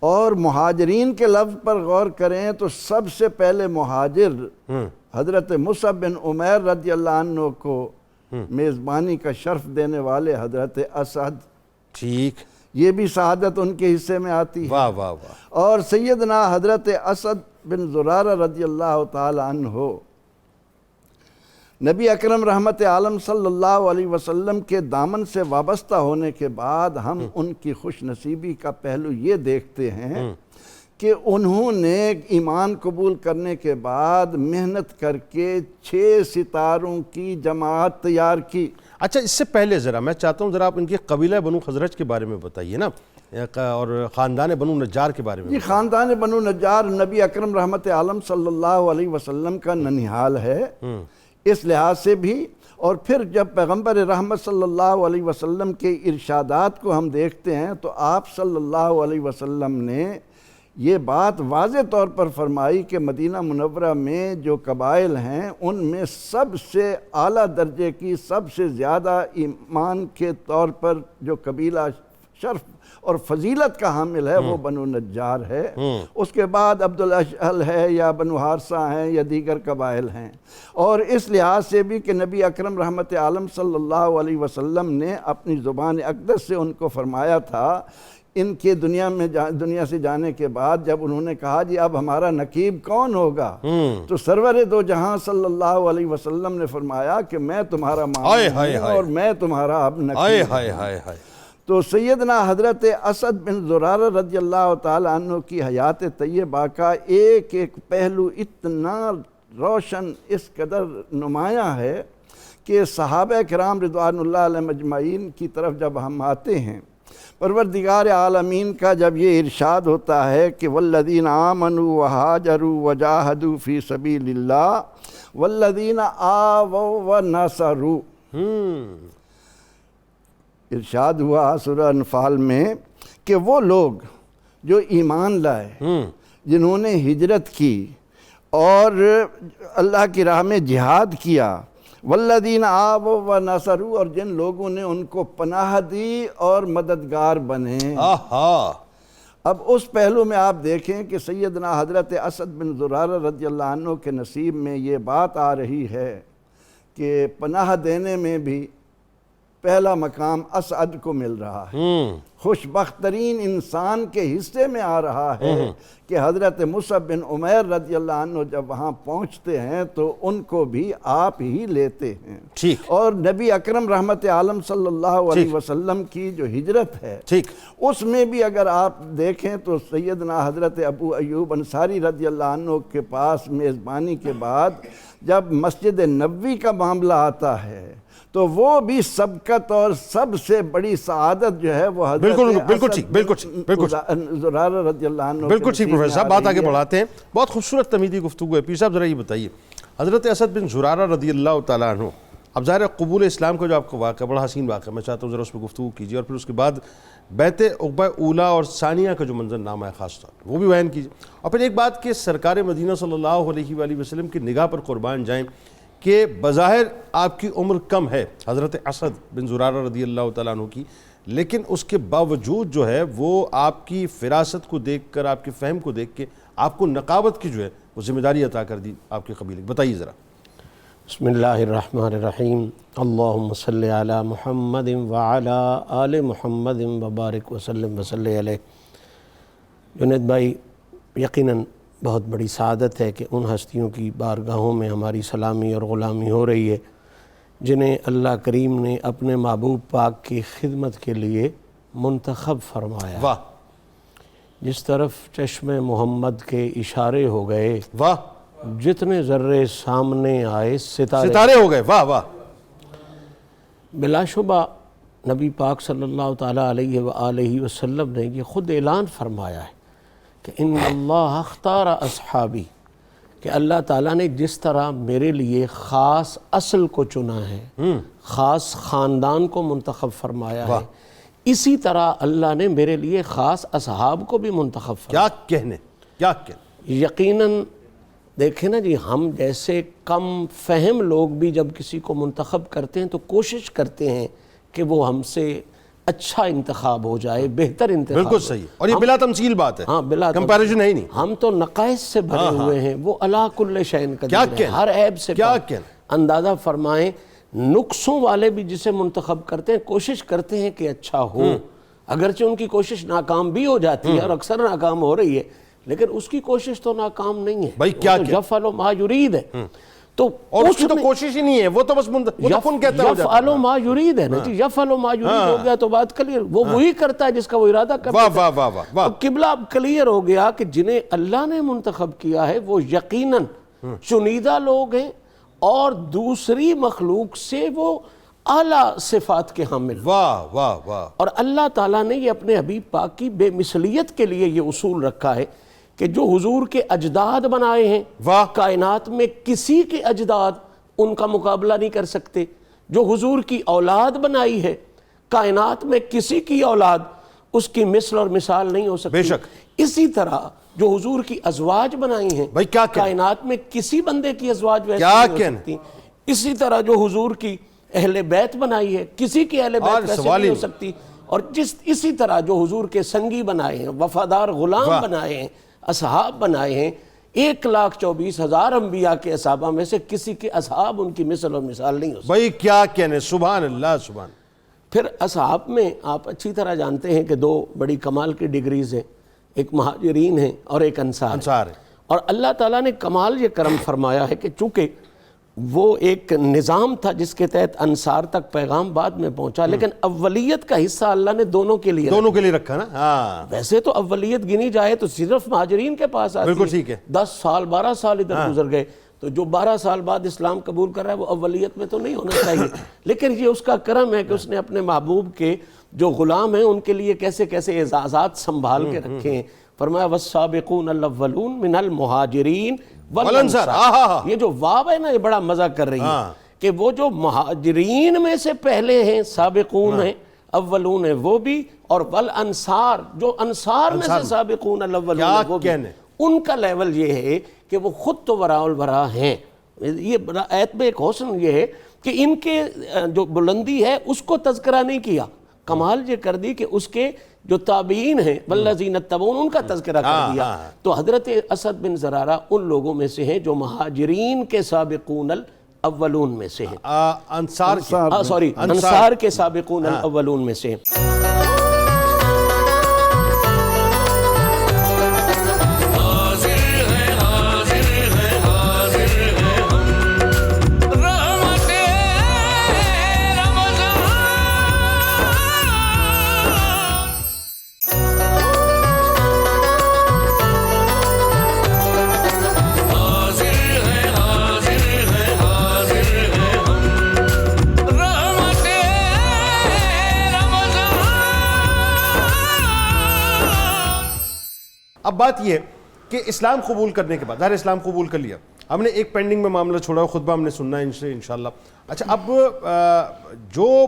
اور مہاجرین کے لفظ پر غور کریں تو سب سے پہلے مہاجر حضرت مصعب بن عمیر رضی اللہ عنہ کو میزبانی کا شرف دینے والے حضرت اسد، ٹھیک، یہ بھی سعادت ان کے حصے میں آتی ہے۔ واہ واہ واہ۔ اور سیدنا حضرت اسد بن زرارہ رضی اللہ تعالی عنہ نبی اکرم رحمت عالم صلی اللہ علیہ وسلم کے دامن سے وابستہ ہونے کے بعد ہم ان کی خوش نصیبی کا پہلو یہ دیکھتے ہیں کہ انہوں نے ایمان قبول کرنے کے بعد محنت کر کے 6 ستاروں کی جماعت تیار کی۔ اچھا، اس سے پہلے ذرا میں چاہتا ہوں ذرا آپ ان کے قبیلہ بنو خزرج کے بارے میں بتائیے نا، اور خاندان بنو نجار کے بارے میں۔ جی، خاندان بنو نجار نبی اکرم رحمت عالم صلی اللہ علیہ وسلم کا ننیھال ہے اس لحاظ سے بھی، اور پھر جب پیغمبر رحمت صلی اللہ علیہ وسلم کے ارشادات کو ہم دیکھتے ہیں تو آپ صلی اللہ علیہ وسلم نے یہ بات واضح طور پر فرمائی کہ مدینہ منورہ میں جو قبائل ہیں ان میں سب سے اعلیٰ درجے کی، سب سے زیادہ ایمان کے طور پر جو قبیلہ شرف اور فضیلت کا حامل ہے وہ بنو نجار ہے۔ اس کے بعد عبد الاشہل ہے یا بنو حارثہ ہیں یا دیگر قبائل ہیں۔ اور اس لحاظ سے بھی کہ نبی اکرم رحمت عالم صلی اللہ علیہ وسلم نے اپنی زبان اقدس سے ان کو فرمایا تھا، ان کے دنیا سے جانے کے بعد جب انہوں نے کہا جی اب ہمارا نقیب کون ہوگا، تو سرور دو جہاں صلی اللہ علیہ وسلم نے فرمایا کہ میں تمہارا ماموں ہوں اور میں تمہارا اب نقیب ہوں۔ تو سیدنا حضرت اسد بن زرارہ رضی اللہ تعالی عنہ کی حیات طیبہ کا ایک ایک پہلو اتنا روشن، اس قدر نمایاں ہے کہ صحابہ کرام رضوان اللہ علیہم اجمعین کی طرف جب ہم آتے ہیں، پروردگار عالمین کا جب یہ ارشاد ہوتا ہے کہ والذین آمنوا وہاجروا وجاہدوا فی سبیل اللہ والذین آووا ونصروا، ارشاد ہوا سورہ انفال میں کہ وہ لوگ جو ایمان لائے، جنہوں نے ہجرت کی اور اللہ کی راہ میں جہاد کیا، والذین آووا ونصروا، اور جن لوگوں نے ان کو پناہ دی اور مددگار بنے۔ اب اس پہلو میں آپ دیکھیں کہ سیدنا حضرت اسد بن زرارہ رضی اللہ عنہ کے نصیب میں یہ بات آ رہی ہے کہ پناہ دینے میں بھی پہلا مقام اسعد کو مل رہا ہے۔ خوش بخت ترین انسان کے حصے میں آ رہا ہے کہ حضرت مصعب بن عمیر رضی اللہ عنہ جب وہاں پہنچتے ہیں تو ان کو بھی آپ ہی لیتے ہیں۔ اور نبی اکرم رحمت عالم صلی اللہ علیہ وسلم کی جو ہجرت ہے اس میں بھی اگر آپ دیکھیں تو سیدنا حضرت ابو ایوب انصاری رضی اللہ عنہ کے پاس میزبانی کے بعد جب مسجد نبوی کا معاملہ آتا ہے تو وہ بھی سبقت اور سب سے بڑی سعادت جو ہے وہ حضرت زرارہ رضی اللہ عنہ۔ بالکل ٹھیک پروفیسر صاحب، بات آگے بڑھاتے ہیں۔ بہت خوبصورت تمیدی گفتگو ہے۔ پیر صاحب ذرا یہ بتائیے، حضرت اسد بن زرارہ رضی اللہ تعالیٰ عنہ، اب ظاہر ہے قبول اسلام کا جو آپ کو واقعہ بڑا حسین واقعہ، میں چاہتا ہوں ذرا اس پہ گفتگو کیجیے، اور پھر اس کے بعد بیعت عقبہ اولیٰ اور ثانیہ کا جو منظر نامہ ہے خاص طور وہ بھی بیان کیجیے، اور پھر ایک بات کہ سرکار مدینہ صلی اللہ علیہ وآلہ وسلم کی نگاہ پر قربان جائیں کہ بظاہر آپ کی عمر کم ہے حضرت اسد بن زرارہ رضی اللہ تعالیٰ عنہ کی، لیکن اس کے باوجود جو ہے وہ آپ کی فراست کو دیکھ کر، آپ کے فہم کو دیکھ کے آپ کو نقابت کی جو ہے وہ ذمہ داری عطا کر دی آپ کے قبیلے. بتائیے ذرا. بسم اللہ الرحمن الرحیم. اللہم صلی علی محمد وعلی آل محمد وبارک وسلم وصلی علیہ. جنید بھائی، یقیناً بہت بڑی سعادت ہے کہ ان ہستیوں کی بارگاہوں میں ہماری سلامی اور غلامی ہو رہی ہے جنہیں اللہ کریم نے اپنے محبوب پاک کی خدمت کے لیے منتخب فرمایا. واہ. جس طرف چشم محمد کے اشارے ہو گئے، واہ. جتنے ذرے سامنے آئے ستارے ہو گئے. واہ واہ. بلا شبہ نبی پاک صلی اللہ تعالیٰ علیہ وآلہ وسلم نے یہ خود اعلان فرمایا ہے کہ ان اللہ اختار اصحابی، کہ اللہ تعالیٰ نے جس طرح میرے لیے خاص اصل کو چنا ہے، خاص خاندان کو منتخب فرمایا ہے، اسی طرح اللہ نے میرے لیے خاص اصحاب کو بھی منتخب فرمایا. کیا کہنے، کیا کہنے. یقیناً دیکھیں نا جی، ہم جیسے کم فہم لوگ بھی جب کسی کو منتخب کرتے ہیں تو کوشش کرتے ہیں کہ وہ ہم سے اچھا انتخاب ہو جائے، بہتر انتخاب. بالکل صحیح، اور یہ بلا تمثیل بات ہے. ہاں، بلا کمپیریزن ہے ہی نہیں. ہم تو نقائص سے بھرے ہوئے ہیں، وہ علی کل شیء قدیر ہے، ہر عیب سے پاک. اندازہ فرمائیں، نقصوں والے بھی جسے منتخب کرتے ہیں کوشش کرتے ہیں کہ اچھا ہو، اگرچہ ان کی کوشش ناکام بھی ہو جاتی ہے اور اکثر ناکام ہو رہی ہے، لیکن اس کی کوشش تو ناکام نہیں ہے. بھائی کیا یفعل ما یرید ہے، تو اور اس کی تو کوشش ہی نہیں ہے، وہ تو بس کن کہتا ہے. یفعل ما یرید ہے نا جی، یفعل ما یرید ہو گیا تو بات کلیئر. وہ وہی کرتا ہے جس کا وہ ارادہ کرتا ہے. واہ واہ واہ واہ. قبلہ اب کلیئر ہو گیا کہ جنہیں اللہ نے منتخب کیا ہے وہ یقیناً چنیدہ لوگ ہیں اور دوسری مخلوق سے وہ اعلیٰ صفات کے حامل. واہ واہ واہ. اور اللہ تعالیٰ نے یہ اپنے حبیب پاک کی بے مثلیت کے لیے یہ اصول رکھا ہے کہ جو حضور کے اجداد بنائے ہیں، کائنات میں کسی کے اجداد ان کا مقابلہ نہیں کر سکتے. جو حضور کی اولاد بنائی ہے، کائنات میں کسی کی اولاد اس کی مثل اور مثال نہیں ہو سکتی. بے شک. اسی طرح جو حضور کی ازواج بنائی ہیں، کائنات میں کسی بندے کی ازواج ویسے نہیں ہو سکتی. اسی طرح جو حضور کی اہل بیت بنائی ہے، کسی کی اہل بیت ویسے نہیں ہو سکتی. اور اسی طرح جو حضور کے سنگی بنائے ہیں، وفادار غلام بنائے ہیں، اصحاب بنائے ہیں، 1,24,000 انبیاء کے اصحابہ میں سے کسی کے اصحاب ان کی مثل اور مثال نہیں ہو سکتے. بھائی کیا کہنے. سبحان اللہ. سبحان. پھر اصحاب میں آپ اچھی طرح جانتے ہیں کہ 2 بڑی کمال کی ڈگریز ہیں، ایک مہاجرین ہیں اور ایک انصار ہے. اور اللہ تعالیٰ نے کمال یہ کرم فرمایا ہے کہ چونکہ وہ ایک نظام تھا جس کے تحت انصار تک پیغام بعد میں پہنچا، لیکن اولیت کا حصہ اللہ نے دونوں کے لیے رکھا نا. ہاں، ویسے تو اولیت گنی جائے تو صرف مہاجرین کے پاس آتی ہے. بالکل ٹھیک ہے. 10 سال 12 سال ادھر گزر گئے تو جو 12 سال بعد اسلام قبول کر رہا ہے وہ اولیت میں تو نہیں ہونا چاہیے. لیکن یہ اس کا کرم ہے کہ اس نے اپنے محبوب کے جو غلام ہیں ان کے لیے کیسے کیسے اعزازات سنبھال کے رکھے ہیں. فرمایا والسابقون الاولون من المہاجرین والانصار. یہ جو واو ہے نا، یہ بڑا مزہ کر رہی ہے کہ وہ جو مہاجرین میں سے پہلے ہیں، سابقون ہیں، اولون ہیں وہ بھی، اور والانصار جو انصار میں سے سابقون الاولون ہیں وہ بھی. ان کا لیول یہ ہے کہ وہ خود تو وراء الورا ہیں. یہ آیت میں ایک حسن یہ ہے کہ ان کے جو بلندی ہے اس کو تذکرہ نہیں کیا، کمال یہ کر دی کہ اس کے جو تابعین ہیں والذین اتبعون ان کا تذکرہ کر دیا. تو حضرت اسد بن زرارہ ان لوگوں میں سے ہیں جو مہاجرین کے سابقون الاولون میں سے ہیں، انصار کے سابقون الاولون میں سے ہیں. اب بات یہ ہے کہ اسلام قبول کرنے کے بعد، ظاہر اسلام قبول کر لیا، ہم نے ایک پینڈنگ میں معاملہ چھوڑا، خطبہ ہم نے سننا ہے انشاءاللہ. اچھا، اب جو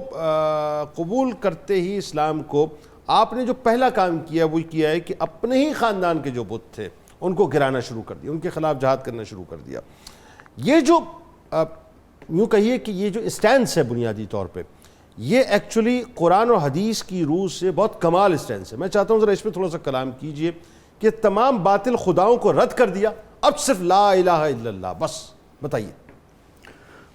قبول کرتے ہی اسلام کو آپ نے جو پہلا کام کیا وہ کیا ہے کہ اپنے ہی خاندان کے جو بت تھے ان کو گرانا شروع کر دیا، ان کے خلاف جہاد کرنا شروع کر دیا. یہ جو یوں کہیے کہ یہ جو اسٹینس ہے بنیادی طور پہ یہ ایکچولی قرآن و حدیث کی روح سے بہت کمال اسٹینس ہے. میں چاہتا ہوں ذرا اس پہ تھوڑا سا کلام کیجئے کہ تمام باطل خداؤں کو رد کر دیا, اب صرف لا الہ الا اللہ بس. بتائیے.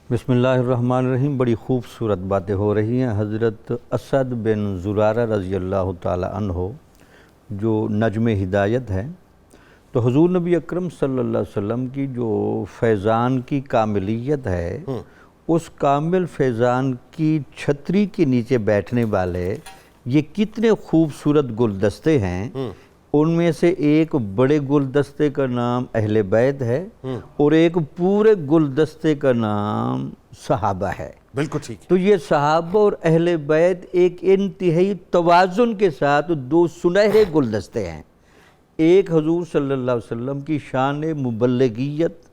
بسم اللہ الرحمن الرحیم. بڑی خوبصورت باتیں ہو رہی ہیں. حضرت اسد بن زرارہ رضی اللہ تعالی عنہ جو نجم ہدایت ہے, تو حضور نبی اکرم صلی اللہ علیہ وسلم کی جو فیضان کی کاملیت ہے, اس کامل فیضان کی چھتری کے نیچے بیٹھنے والے یہ کتنے خوبصورت گلدستے ہیں. ان میں سے ایک بڑے گلدستے کا نام اہل بیت ہے اور ایک پورے گلدستے کا نام صحابہ ہے. بالکل ٹھیک. تو یہ صحابہ اور اہل بیت ایک انتہائی توازن کے ساتھ دو سنہرے گلدستے ہیں. ایک حضور صلی اللہ علیہ وسلم کی شان مبلغیت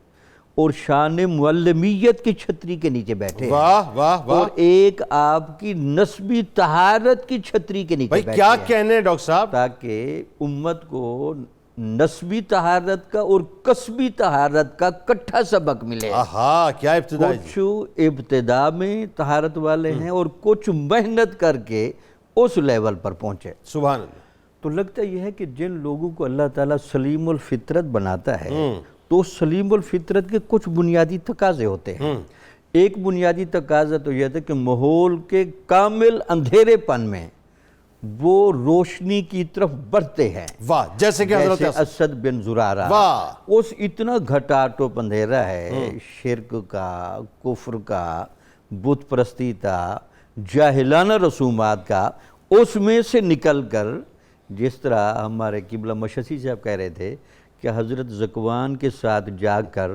اور شان معلمیت کی چھتری کے نیچے بیٹھے ہیں, واہ واہ واہ, اور ایک آپ کی نسبی طہارت کی چھتری کے نیچے بھائی بیٹھے کیا ہیں, کہنے ہیں ڈاکٹر صاحب, تاکہ امت کو نسبی طہارت کا اور کسبی طہارت کا کٹھا سبق ملے. آہا کیا ابتدا ہے. کچھ ابتدا میں طہارت والے ہیں اور کچھ محنت کر کے اس لیول پر پہنچے. سبحان اللہ. تو لگتا یہ ہے کہ جن لوگوں کو اللہ تعالیٰ سلیم الفطرت بناتا ہے تو سلیم الفطرت کے کچھ بنیادی تقاضے ہوتے ہیں. ایک بنیادی تقاضا تو یہ تھا کہ ماحول کے کامل اندھیرے پن میں وہ روشنی کی طرف بڑھتے ہیں. واہ, جیسے کہ حضرت جیسے اسد بن زرارہ, واہ, اس اتنا گھٹاٹوپ اندھیرا ہے شرک کا, کفر کا, بت پرستی کا, جاہلانہ رسومات کا, اس میں سے نکل کر جس طرح ہمارے قبلہ مشسی صاحب کہہ رہے تھے کہ حضرت ذکوان کے ساتھ جا کر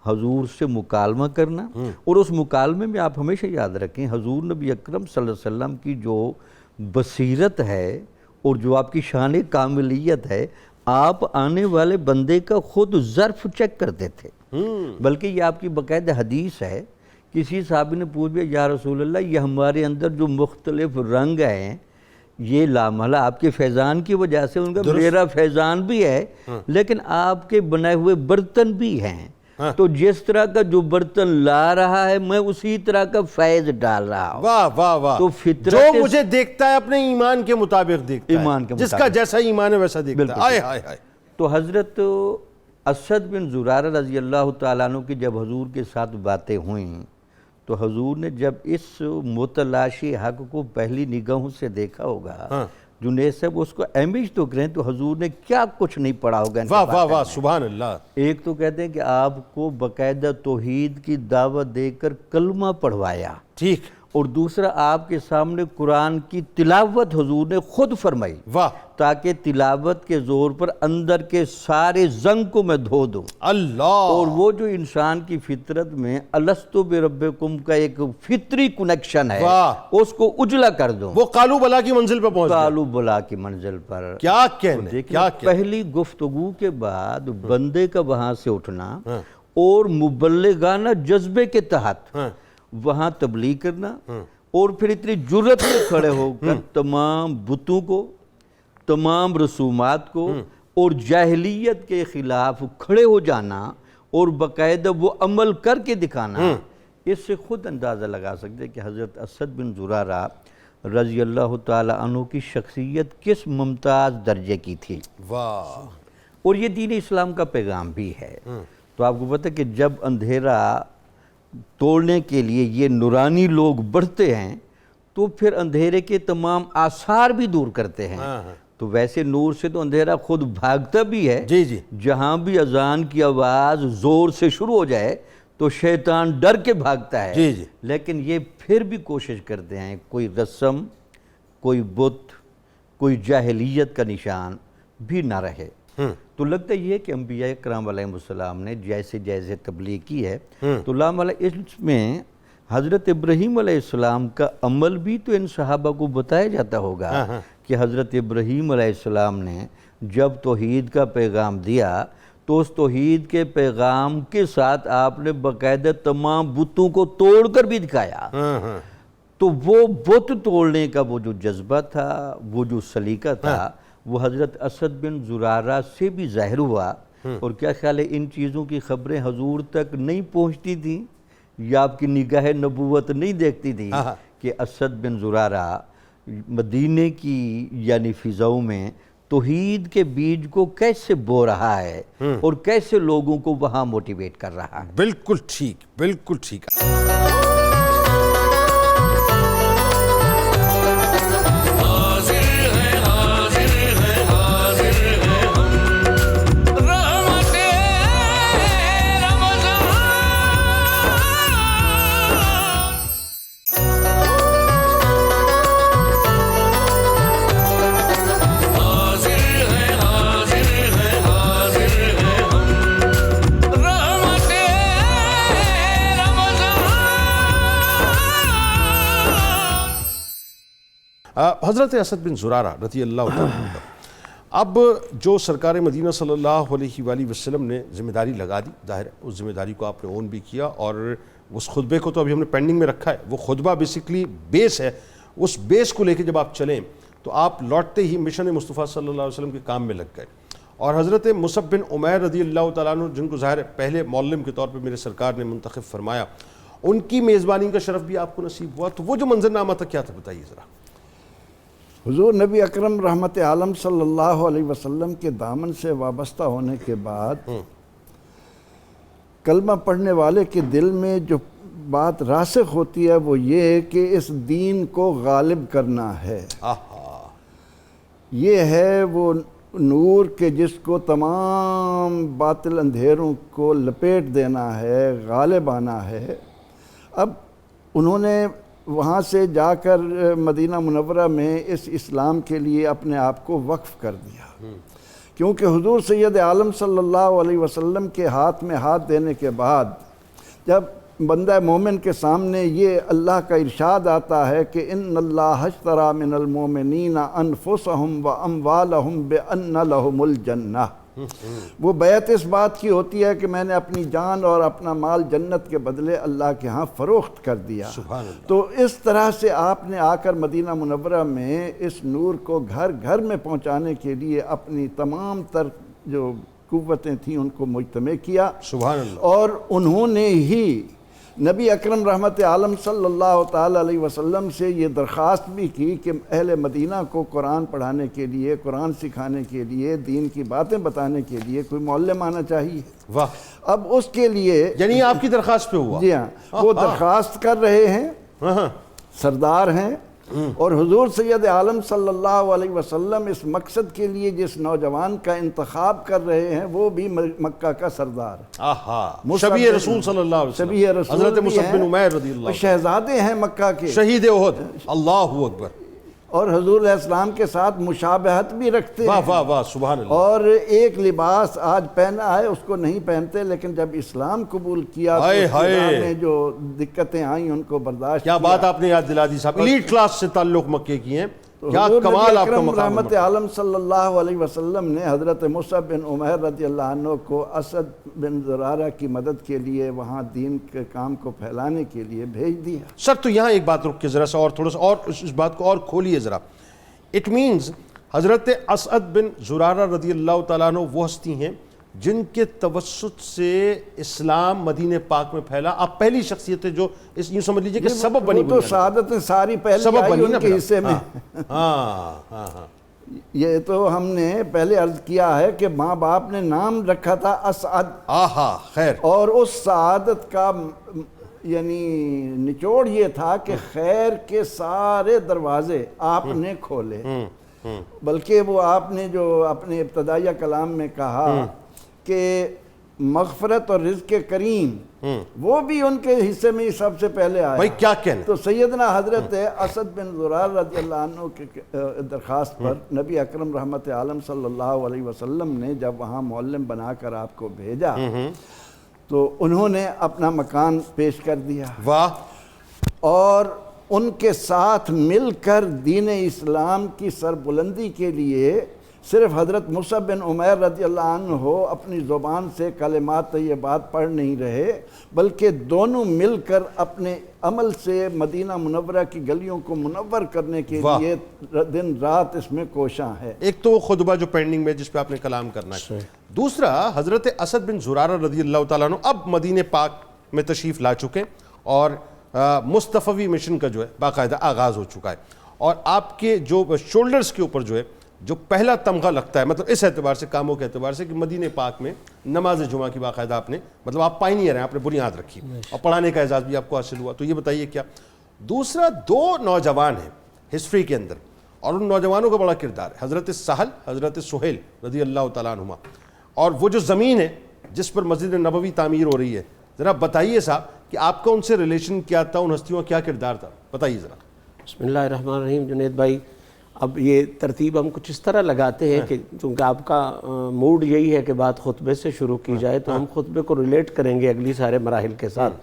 حضور سے مکالمہ کرنا, اور اس مکالمے میں آپ ہمیشہ یاد رکھیں حضور نبی اکرم صلی اللہ علیہ وسلم کی جو بصیرت ہے اور جو آپ کی شان کاملیت ہے, آپ آنے والے بندے کا خود ظرف چیک کرتے تھے. بلکہ یہ آپ کی باقاعدہ حدیث ہے. کسی صحابی نے پوچھ دیا یا رسول اللہ یہ ہمارے اندر جو مختلف رنگ ہیں یہ لامحالہ آپ کے فیضان کی وجہ سے, ان کا میرا فیضان بھی ہے لیکن آپ کے بنائے ہوئے برتن بھی ہیں, تو جس طرح کا جو برتن لا رہا ہے میں اسی طرح کا فیض ڈال رہا ہوں. واہ واہ واہ. تو فطرت جو مجھے دیکھتا ہے اپنے ایمان کے مطابق دیکھتا ہے, ایمان کے جس کا جیسا ایمان ہے ویسا دیکھتا ہے. آئے ہائے ہائے. تو حضرت اسد بن زرارہ رضی اللہ تعالیٰ عنہ کی جب حضور کے ساتھ باتیں ہوئیں تو حضور نے جب اس متلاشی حق کو پہلی نگاہوں سے دیکھا ہوگا, جنید صاحب اس کو امیج تو کریں تو حضور نے کیا کچھ نہیں پڑھا ہوگا. واہ واہ واہ, سبحان اللہ. ایک تو کہتے ہیں کہ آپ کو باقاعدہ توحید کی دعوت دے کر کلمہ پڑھوایا, ٹھیک, اور دوسرا آپ کے سامنے قرآن کی تلاوت حضور نے خود فرمائی, واہ, تاکہ تلاوت کے زور پر اندر کے سارے زنگ کو میں دھو دوں. اللہ. اور وہ جو انسان کی فطرت میں الستو بربکم کا ایک فطری کنیکشن ہے, اس کو اجلا کر دوں. وہ قالو بلا کی منزل پر پہنچ گیا. قالو بلا کی منزل پر. کیا کہنے, کیا پہلی گفتگو کے بعد بندے کا وہاں سے اٹھنا اور مبلغانہ جذبے کے تحت وہاں تبلیغ کرنا, اور پھر اتنی جرت میں کھڑے ہو کر تمام بتوں کو, تمام رسومات کو اور جاہلیت کے خلاف کھڑے ہو جانا اور باقاعدہ وہ عمل کر کے دکھانا, اس سے خود اندازہ لگا سکتے کہ حضرت اسد بن زرارہ رضی اللہ تعالی عنہ کی شخصیت کس ممتاز درجے کی تھی. واہ. اور یہ دین اسلام کا پیغام بھی ہے. تو آپ کو پتہ ہے کہ جب اندھیرا توڑنے کے لیے یہ نورانی لوگ بڑھتے ہیں تو پھر اندھیرے کے تمام آثار بھی دور کرتے ہیں. تو ویسے نور سے تو اندھیرا خود بھاگتا بھی ہے. جی جی. جہاں بھی اذان کی آواز زور سے شروع ہو جائے تو شیطان ڈر کے بھاگتا ہے. جی جی. لیکن یہ پھر بھی کوشش کرتے ہیں کوئی رسم, کوئی بت, کوئی جاہلیت کا نشان بھی نہ رہے. تو لگتا یہ ہے کہ انبیاء کرام علیہ السلام نے جیسے جیسے تبلیغ کی ہے تو لامحالہ اس میں حضرت ابراہیم علیہ السلام کا عمل بھی تو ان صحابہ کو بتایا جاتا ہوگا کہ حضرت ابراہیم علیہ السلام نے جب توحید کا پیغام دیا تو اس توحید کے پیغام کے ساتھ آپ نے باقاعدہ تمام بتوں کو توڑ کر بھی دکھایا. تو وہ بت توڑنے کا وہ جو جذبہ تھا, وہ جو سلیقہ تھا, وہ حضرت اسد بن زرارہ سے بھی ظاہر ہوا. اور کیا خیال ہے ان چیزوں کی خبریں حضور تک نہیں پہنچتی تھیں یہ آپ کی نگاہ نبوت نہیں دیکھتی تھی کہ اسد بن زرارہ مدینے کی یعنی فضاؤں میں توحید کے بیج کو کیسے بو رہا ہے اور کیسے لوگوں کو وہاں موٹیویٹ کر رہا ہے؟ بالکل ٹھیک، بالکل ٹھیک۔ حضرت اسد بن زرارہ رضی اللہ عنہ، اب جو سرکار مدینہ صلی اللہ علیہ وآلہ وسلم نے ذمہ داری لگا دی، ظاہر ہے اس ذمہ داری کو آپ نے اون بھی کیا، اور اس خطبے کو تو ابھی ہم نے پینڈنگ میں رکھا ہے، وہ خطبہ بیسکلی بیس ہے، اس بیس کو لے کے جب آپ چلیں تو آپ لوٹتے ہی مشن مصطفیٰ صلی اللہ علیہ وسلم کے کام میں لگ گئے، اور حضرت مصعب بن عمیر رضی اللہ تعالیٰ عنہ جن کو ظاہر ہے پہلے معلم کے طور پہ میرے سرکار نے منتخب فرمایا، ان کی میزبانی کا شرف بھی آپ کو نصیب ہوا، تو وہ جو منظرنامہ تھا کیا تھا بتائیے ذرا۔ حضور نبی اکرم رحمت عالم صلی اللہ علیہ وسلم کے دامن سے وابستہ ہونے کے بعد کلمہ پڑھنے والے کے دل میں جو بات راسخ ہوتی ہے وہ یہ کہ اس دین کو غالب کرنا ہے، یہ ہے وہ نور کہ جس کو تمام باطل اندھیروں کو لپیٹ دینا ہے، غالب آنا ہے۔ اب انہوں نے وہاں سے جا کر مدینہ منورہ میں اس اسلام کے لیے اپنے آپ کو وقف کر دیا، کیونکہ حضور سید عالم صلی اللہ علیہ وسلم کے ہاتھ میں ہاتھ دینے کے بعد جب بندہ مومن کے سامنے یہ اللہ کا ارشاد آتا ہے کہ ان اللہ اشتری من المومنین انفسہم واموالہم بان لہم الجنہ، وہ بیعت اس بات کی ہوتی ہے کہ میں نے اپنی جان اور اپنا مال جنت کے بدلے اللہ کے ہاں فروخت کر دیا۔ تو اس طرح سے آپ نے آ کر مدینہ منورہ میں اس نور کو گھر گھر میں پہنچانے کے لیے اپنی تمام تر جو قوتیں تھیں ان کو مجتمع کیا، سبحان اللہ، اور انہوں نے ہی نبی اکرم رحمت عالم صلی اللہ تعالیٰ علیہ وسلم سے یہ درخواست بھی کی کہ اہل مدینہ کو قرآن پڑھانے کے لیے، قرآن سکھانے کے لیے، دین کی باتیں بتانے کے لیے کوئی معلم آنا چاہیے۔ واہ، اب اس کے لیے یعنی آپ کی درخواست پہ ہوا؟ جی ہاں، وہ درخواست کر رہے ہیں، سردار ہیں، اور حضور سید عالم صلی اللہ علیہ وسلم اس مقصد کے لیے جس نوجوان کا انتخاب کر رہے ہیں وہ بھی مکہ کا سردار، شبیہ رسول صلی اللہ علیہ وسلم، شبیہ رسول حضرت مصعب بن عمیر رضی اللہ عنہ، شہزادے ہیں مکہ کے، شہید احد، اللہ اکبر، اور حضور علیہ السلام کے ساتھ مشابہت بھی رکھتے ہیں، واہ واہ واہ، سبحان اللہ، اور ایک لباس آج پہنا ہے اس کو نہیں پہنتے، لیکن جب اسلام قبول کیا تو اس کے بعد میں جو دقتیں آئیں ان کو برداشت کیا بات آپ نے یاد دلا دی صاحب، ایلیٹ کلاس سے تعلق مکے کی ہیں، کیا کمال آپ کا مقام۔ رحمت عالم صلی اللہ علیہ وسلم نے حضرت مصعب بن عمیر رضی اللہ عنہ کو اسد بن زرارہ کی مدد کے لیے وہاں دین کے کام کو پھیلانے کے لیے بھیج دیا۔ سر تو یہاں ایک بات رک کے ذرا سا اور تھوڑا سا اور اس بات کو اور کھولیے ذرا، اٹ مینز حضرت اسعد بن زرارہ رضی اللہ تعالیٰ عنہ وہ ہستی ہیں جن کے توسط سے اسلام مدینہ پاک میں پھیلا، آپ پہلی شخصیت ہے جو اس یوں سمجھ لیجئے کہ سبب بنی، وہ تو سعادتیں ساری پہلے آئی ان کے حصے میں۔ یہ تو ہم نے پہلے عرض کیا ہے کہ ماں باپ نے نام رکھا تھا اسعد، خیر، اور اس سعادت کا یعنی نچوڑ یہ تھا کہ خیر کے سارے دروازے آپ نے کھولے، بلکہ وہ آپ نے جو اپنے ابتدائیہ کلام میں کہا کہ مغفرت اور رزق کریم وہ بھی ان کے حصے میں سب سے پہلے آیا۔ بھائی کیا کہنا، تو سیدنا حضرت اسد بن زرارہ رضی اللہ عنہ کی درخواست پر نبی اکرم رحمت عالم صلی اللہ علیہ وسلم نے جب وہاں معلم بنا کر آپ کو بھیجا تو انہوں نے اپنا مکان پیش کر دیا، واہ، اور ان کے ساتھ مل کر دین اسلام کی سربلندی کے لیے صرف حضرت مصعب بن عمیر رضی اللہ عنہ اپنی زبان سے کلمات طیبات پڑھ نہیں رہے، بلکہ دونوں مل کر اپنے عمل سے مدینہ منورہ کی گلیوں کو منور کرنے کے لیے دن رات اس میں کوشاں ہے۔ ایک تو وہ خطبہ جو پینڈنگ میں جس پہ آپ نے کلام کرنا ہے، دوسرا حضرت اسد بن زرارہ رضی اللہ تعالیٰ عنہ اب مدینہ پاک میں تشریف لا چکے اور مصطفی مشن کا جو ہے باقاعدہ آغاز ہو چکا ہے، اور آپ کے جو شولڈرز کے اوپر جو ہے جو پہلا تمغہ لگتا ہے، مطلب اس اعتبار سے، کاموں کے اعتبار سے، کہ مدینہ پاک میں نماز جمعہ کی باقاعدہ آپ نے، مطلب آپ پائنیئر ہیں، آپ نے بنیاد رکھی اور پڑھانے کا اعزاز بھی آپ کو حاصل ہوا. تو یہ بتائیے کیا. دوسرا، 2 نوجوان ہیں ہسٹری کے اندر اور ان نوجوانوں کا بڑا کردار ہے، حضرت سہل، حضرت سہیل رضی اللہ تعالیٰ عنہما. اور وہ جو زمین ہے جس پر مسجد نبوی تعمیر ہو رہی ہے، ذرا بتائیے صاحب کہ آپ کا ان سے ریلیشن کیا تھا، ان ہستیوں کا کیا کردار تھا، بتائیے ذرا. بسم اللہ الرحمن الرحیم. جنید بھائی، اب یہ ترتیب ہم کچھ اس طرح لگاتے ہیں کہ چونکہ آپ کا موڈ یہی ہے کہ بات خطبے سے شروع کی جائے، تو ہم خطبے کو ریلیٹ کریں گے اگلی سارے مراحل کے ساتھ.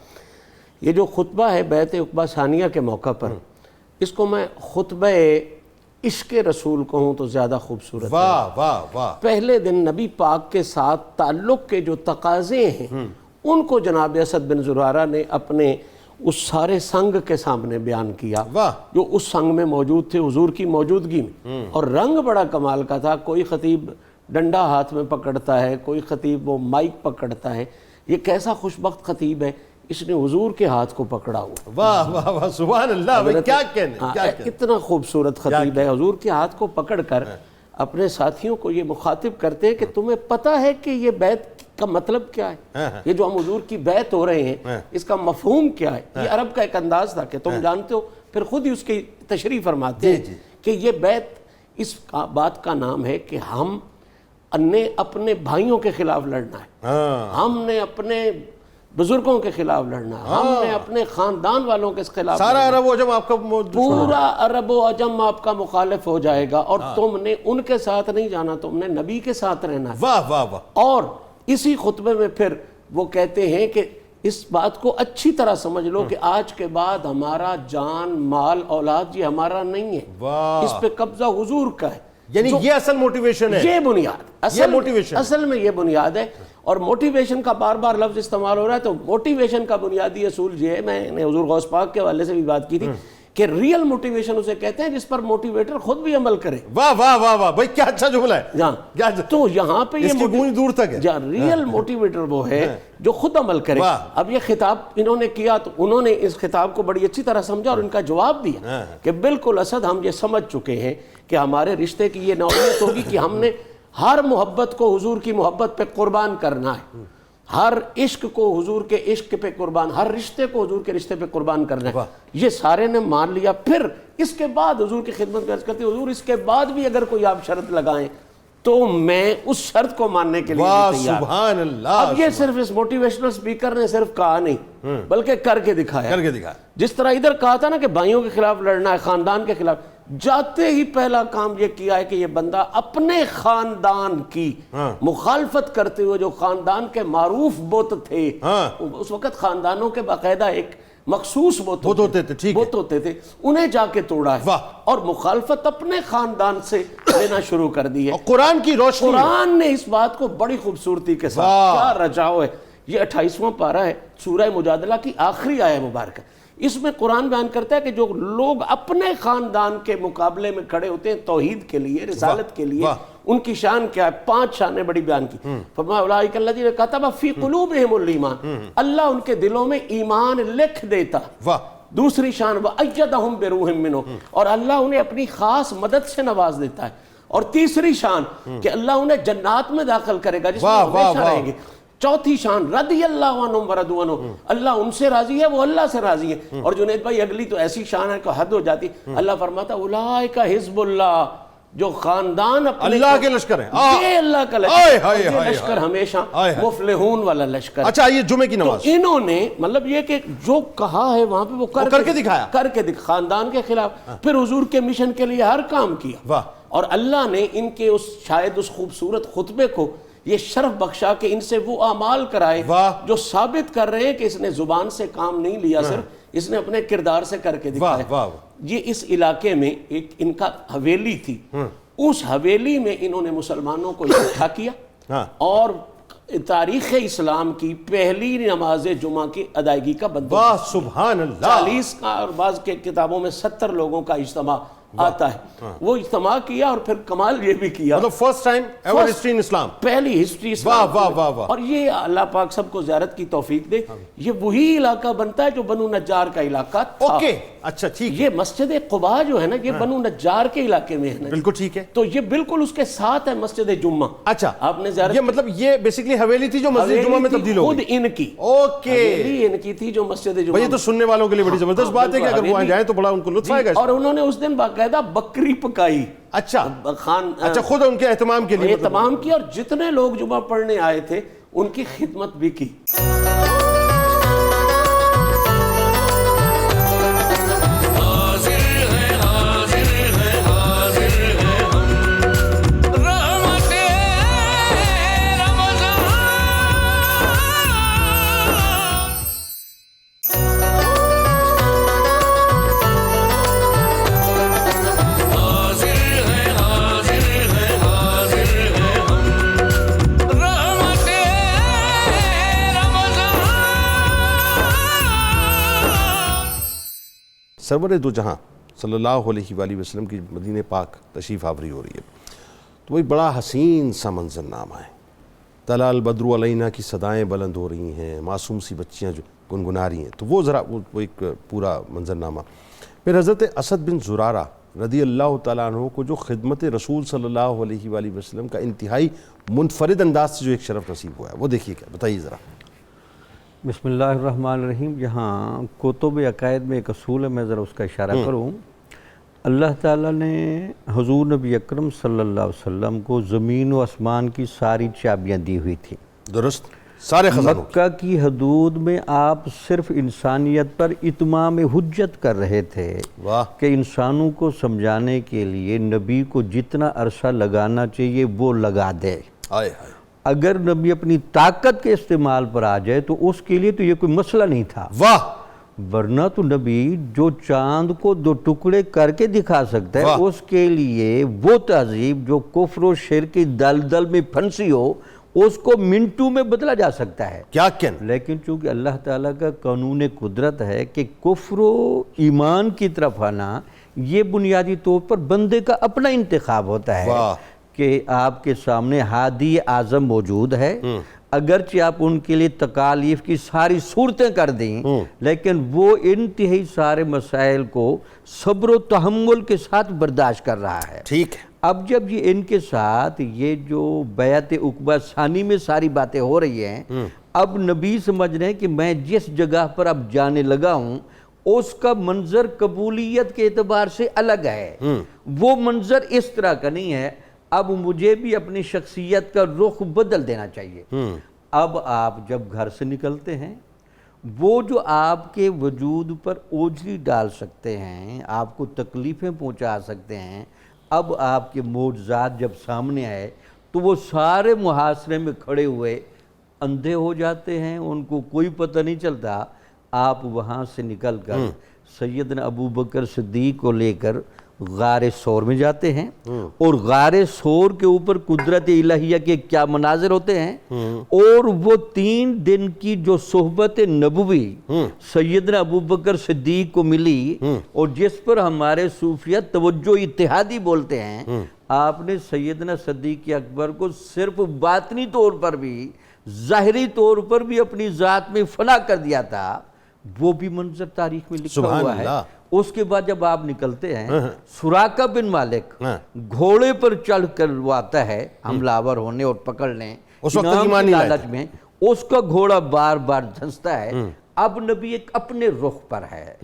یہ جو خطبہ ہے بیعت عقبہ ثانیہ کے موقع پر، اس کو میں خطبہ عشق رسول کہوں تو زیادہ خوبصورت ہے. واہ واہ واہ. پہلے دن نبی پاک کے ساتھ تعلق کے جو تقاضے ہیں ان کو جناب اسد بن زرارہ نے اپنے اس سارے سنگ کے سامنے بیان کیا جو اس سنگ میں موجود تھے حضور کی موجودگی میں. اور رنگ بڑا کمال کا تھا. کوئی خطیب ڈنڈا ہاتھ میں پکڑتا ہے، کوئی خطیب وہ مائک پکڑتا ہے. یہ کیسا خوشبخت خطیب ہے، اس نے حضور کے ہاتھ کو پکڑا ہوا. واہ واہ واہ، سبحان اللہ. بھائی کیا کہنے، اتنا خوبصورت خطیب ہے. حضور کے ہاتھ کو پکڑ کر اپنے ساتھیوں کو یہ مخاطب کرتے ہیں کہ تمہیں پتہ ہے کہ یہ بیعت کا مطلب کیا ہے، یہ جو ہم حضور کی بیعت ہو رہے ہیں اس کا مفہوم کیا ہے. یہ عرب کا ایک انداز تھا کہ تم جانتے ہو، پھر خود ہی اس کی تشریح فرماتے ہیں کہ یہ بیعت اس بات کا نام ہے کہ ہم نے اپنے بھائیوں کے خلاف لڑنا ہے، ہم نے اپنے بزرگوں کے خلاف لڑنا ہے، ہم نے اپنے خاندان والوں کے خلاف، سارا عرب و عجم آپ کا پورا عرب و عجم آپ کا مخالف ہو جائے گا، اور تم نے ان کے ساتھ نہیں جانا، تم نے نبی کے ساتھ رہنا ہے. واہ واہ واہ. اور اسی خطبے میں پھر وہ کہتے ہیں کہ اس بات کو اچھی طرح سمجھ لو کہ آج کے بعد ہمارا جان، مال، اولاد یہ ہمارا نہیں ہے، اس پہ قبضہ حضور کا ہے. یعنی یہ اصل موٹیویشن ہے، یہ بنیاد اصل میں یہ بنیاد ہے. اور موٹیویشن کا بار بار لفظ استعمال ہو رہا ہے، تو موٹیویشن کا بنیادی اصول یہ ہے، میں نے حضور غوث پاک کے حوالے سے بھی بات کی تھی کہ ریئل موٹیویشن اسے کہتے ہیں جس پر موٹیویٹر خود بھی عمل کرے. واہ واہ واہ واہ بھائی، کیا اچھا جملہ ہے. تو یہاں پہ یہ گونج دور تک ہے. ریئل موٹیویٹر وہ ہے جو خود عمل کرے. اب یہ خطاب انہوں نے کیا تو انہوں نے اس خطاب کو بڑی اچھی طرح سمجھا اور ان کا جواب دیا کہ بالکل اسد، ہم یہ سمجھ چکے ہیں کہ ہمارے رشتے کی یہ نوعیت ہوگی کہ ہم نے ہر محبت کو حضور کی محبت پہ قربان کرنا ہے، ہر عشق کو حضور کے عشق پہ قربان، ہر رشتے کو حضور کے رشتے پہ قربان کرنا ہے. یہ سارے نے مان لیا. پھر اس کے بعد حضور کی خدمت میں عرض کرتے ہیں حضور اس کے بعد بھی اگر کوئی آپ شرط لگائیں تو میں اس شرط کو ماننے کے لیے تیار. سبحان اللہ. اب یہ صرف اس موٹیویشنل سپیکر نے صرف کہا نہیں بلکہ کر کے دکھایا. جس طرح ادھر کہا تھا نا کہ بھائیوں کے خلاف لڑنا ہے، خاندان کے خلاف، جاتے ہی پہلا کام یہ کیا ہے کہ یہ بندہ اپنے خاندان کی مخالفت کرتے ہوئے، جو خاندان کے معروف بت تھے، اس وقت خاندانوں کے باقاعدہ ایک مخصوص بت ہوتے تھے، انہیں جا کے توڑا ہے اور مخالفت اپنے خاندان سے لینا شروع کر دی ہے. قرآن کی روشنی، قرآن نے اس بات کو بڑی خوبصورتی کے ساتھ کیا رچاؤ ہے. یہ 28واں پارہ ہے سورہ مجادلہ کی آخری آیہ مبارکہ. اس میں قرآن بیان کرتا ہے کہ جو لوگ اپنے خاندان کے مقابلے میں کھڑے ہوتے ہیں توحید کے لیے، رسالت کے لیے، ان کی شان کیا ہے. 5 شانیں بڑی بیان کی. فرمایا اولئک الذین کتب فی قلوبہم الایمان، اللہ ان کے دلوں میں ایمان لکھ دیتا. دوسری شان وأیدہم بروح منہ، اور اللہ انہیں اپنی خاص مدد سے نواز دیتا ہے. اور تیسری شان کہ اللہ انہیں جنات میں داخل کرے گا جس میں ہمیشہ رہیں گے. چوتھی شان رضی اللہ عنہم ورضوا عنہ، اللہ ان سے راضی ہے، وہ اللہ سے راضی ہے. اور جنید بھائی اگلی تو ایسی شان ہے کہ حد ہو جاتی. اللہ فرماتا اولئک حزب اللہ، جو خاندان اپنے اللہ کے لشکر ہیں، یہ اللہ کا لشکر، یہ لشکر ہمیشہ مفلحون والا لشکر. اچھا یہ جمعے کی نماز، انہوں نے مطلب یہ کہ جو کہا ہے وہاں پہ وہ کر کے دکھایا، خاندان کے خلاف، پھر حضور کے مشن کے لیے ہر کام کیا. اور اللہ نے ان کے شاید اس خوبصورت خطبے کو یہ شرف بخشا کہ ان سے وہ اعمال کرائے جو ثابت کر رہے ہیں کہ اس نے زبان سے کام نہیں لیا، صرف اس نے اپنے کردار سے کر کے دکھایا. یہ اس علاقے میں ایک ان کا حویلی تھی، اس حویلی میں انہوں نے مسلمانوں کو اکٹھا کیا اور تاریخ اسلام کی پہلی نماز جمعہ کی ادائیگی کا بندوبست. سبحان اللہ. 40 کا اور بعض کے کتابوں میں 70 لوگوں کا اجتماع آتا ہے. وہ اجتماع کیا اور پھر کمال یہ بھی کیا, مطلب first time ever history in Islam, پہلی ہسٹری واہ واہ واہ واہ. اور یہ اللہ پاک سب کو زیارت کی توفیق دے, یہ وہی علاقہ بنتا ہے جو بنو نجار کا علاقہ تھا. اوکے اچھا ٹھیک, یہ مسجد قباء جو ہے نا یہ بنو نجار کے علاقے میں ہے نا, بالکل ٹھیک ہے. تو یہ بالکل اس کے ساتھ ہے مسجد جمعہ. اچھا آپ نے زیارت, یہ مطلب یہ بیسیکلی حویلی تھی جو مسجد جمعہ میں تبدیل ہو خود گئی. ان کی اوکے, حویلی ان کی تھی جو مسجد جمعہ. یہ تو سننے والوں کے لیے بڑی زبردست بات ہے کہ اگر وہاں جائیں تو بڑا ان کو لطف آئے گا. اور انہوں نے اس دن باقاعدہ بکری پکائی. اچھا خان اچھا, خود ان کے اہتمام کے لیے اہتمام کیا, اور جتنے لوگ جمعہ پڑھنے آئے تھے ان کی خدمت بھی کی. سرور دو جہاں صلی اللہ علیہ وآلہ وسلم کی مدینہ پاک تشریف آوری ہو رہی ہے, تو وہی بڑا حسین سا منظرنامہ ہے. طلع البدر علینا کی صدائیں بلند ہو رہی ہیں, معصوم سی بچیاں جو گنگنا رہی ہیں, تو وہ ذرا وہ ایک پورا منظرنامہ. پھر حضرت اسد بن زرارہ رضی اللہ تعالیٰ عنہ کو جو خدمت رسول صلی اللہ علیہ وآلہ وسلم کا انتہائی منفرد انداز سے جو ایک شرف نصیب ہوا ہے, وہ دیکھیے کیا, بتائیے ذرا. بسم اللہ الرحمن الرحیم. جہاں کتب عقائد میں ایک اصول ہے, میں ذرا اس کا اشارہ کروں. اللہ تعالیٰ نے حضور نبی اکرم صلی اللہ علیہ وسلم کو زمین و آسمان کی ساری چابیاں دی ہوئی تھیں. درست, سارے خزانوں. مکہ کی حدود میں آپ صرف انسانیت پر اتمام حجت کر رہے تھے, واہ, کہ انسانوں کو سمجھانے کے لیے نبی کو جتنا عرصہ لگانا چاہیے وہ لگا دے. آئے ہائے, اگر نبی اپنی طاقت کے استعمال پر آ جائے تو اس کے لیے تو یہ کوئی مسئلہ نہیں تھا. واہ, ورنہ تو نبی جو چاند کو دو ٹکڑے کر کے دکھا سکتا ہے, اس کے لیے وہ تہذیب جو کفر و شرک کی دلدل میں پھنسی ہو اس کو منٹوں میں بدلا جا سکتا ہے. کیا کہنا. لیکن چونکہ اللہ تعالیٰ کا قانون قدرت ہے کہ کفر و ایمان کی طرف آنا یہ بنیادی طور پر بندے کا اپنا انتخاب ہوتا ہے. واہ, کہ آپ کے سامنے ہادی اعظم موجود ہے, اگرچہ آپ ان کے لیے تکالیف کی ساری صورتیں کر دیں, لیکن وہ انتہائی سارے مسائل کو صبر و تحمل کے ساتھ برداشت کر رہا ہے. ٹھیک ہے. اب جب یہ ان کے ساتھ یہ جو بیعت عقبہ ثانی میں ساری باتیں ہو رہی ہیں, اب نبی سمجھ رہے ہیں کہ میں جس جگہ پر اب جانے لگا ہوں اس کا منظر قبولیت کے اعتبار سے الگ ہے, وہ منظر اس طرح کا نہیں ہے. اب مجھے بھی اپنی شخصیت کا رخ بدل دینا چاہیے. اب آپ جب گھر سے نکلتے ہیں وہ جو آپ کے وجود پر اوجھلی ڈال سکتے ہیں, آپ کو تکلیفیں پہنچا سکتے ہیں, اب آپ کے معجزات جب سامنے آئے تو وہ سارے محاصرے میں کھڑے ہوئے اندھے ہو جاتے ہیں, ان کو کوئی پتہ نہیں چلتا. آپ وہاں سے نکل کر سیدنا ابو بکر صدیق کو لے کر غار ثور میں جاتے ہیں, اور غار ثور کے اوپر قدرت الہیہ کے کیا مناظر ہوتے ہیں, اور وہ 3 دن کی جو صحبت نبوی سیدنا ابو بکر صدیق کو ملی, اور جس پر ہمارے صوفیہ توجہ اتحادی بولتے ہیں, آپ نے سیدنا صدیق اکبر کو صرف باطنی طور پر بھی ظاہری طور پر بھی اپنی ذات میں فنا کر دیا تھا. وہ بھی منظر تاریخ میں لکھا ہوا ہے. اس کے بعد جب آپ نکلتے ہیں, سراقہ بن مالک گھوڑے پر چڑھ کر وہ آتا ہے حملہ ہونے اور پکڑنے, اس وقت ایمانی لالچ میں اس کا گھوڑا بار بار دھنستا ہے. اب نبی ایک اپنے رخ پر ہے.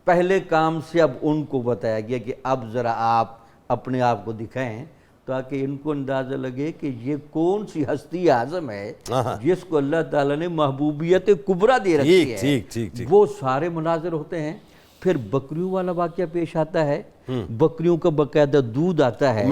پہلے کام سے اب ان کو بتایا گیا کہ اب ذرا آپ اپنے آپ کو دکھائیں تاکہ ان کو اندازہ لگے کہ یہ کون سی ہستی اعظم ہے جس کو اللہ تعالیٰ نے محبوبیت کبریٰ دے رکھی ہے. وہ سارے مناظر ہوتے ہیں. پھر بکریوں والا واقعہ پیش آتا ہے, بکریوں کا باقاعدہ دودھ آتا ہے,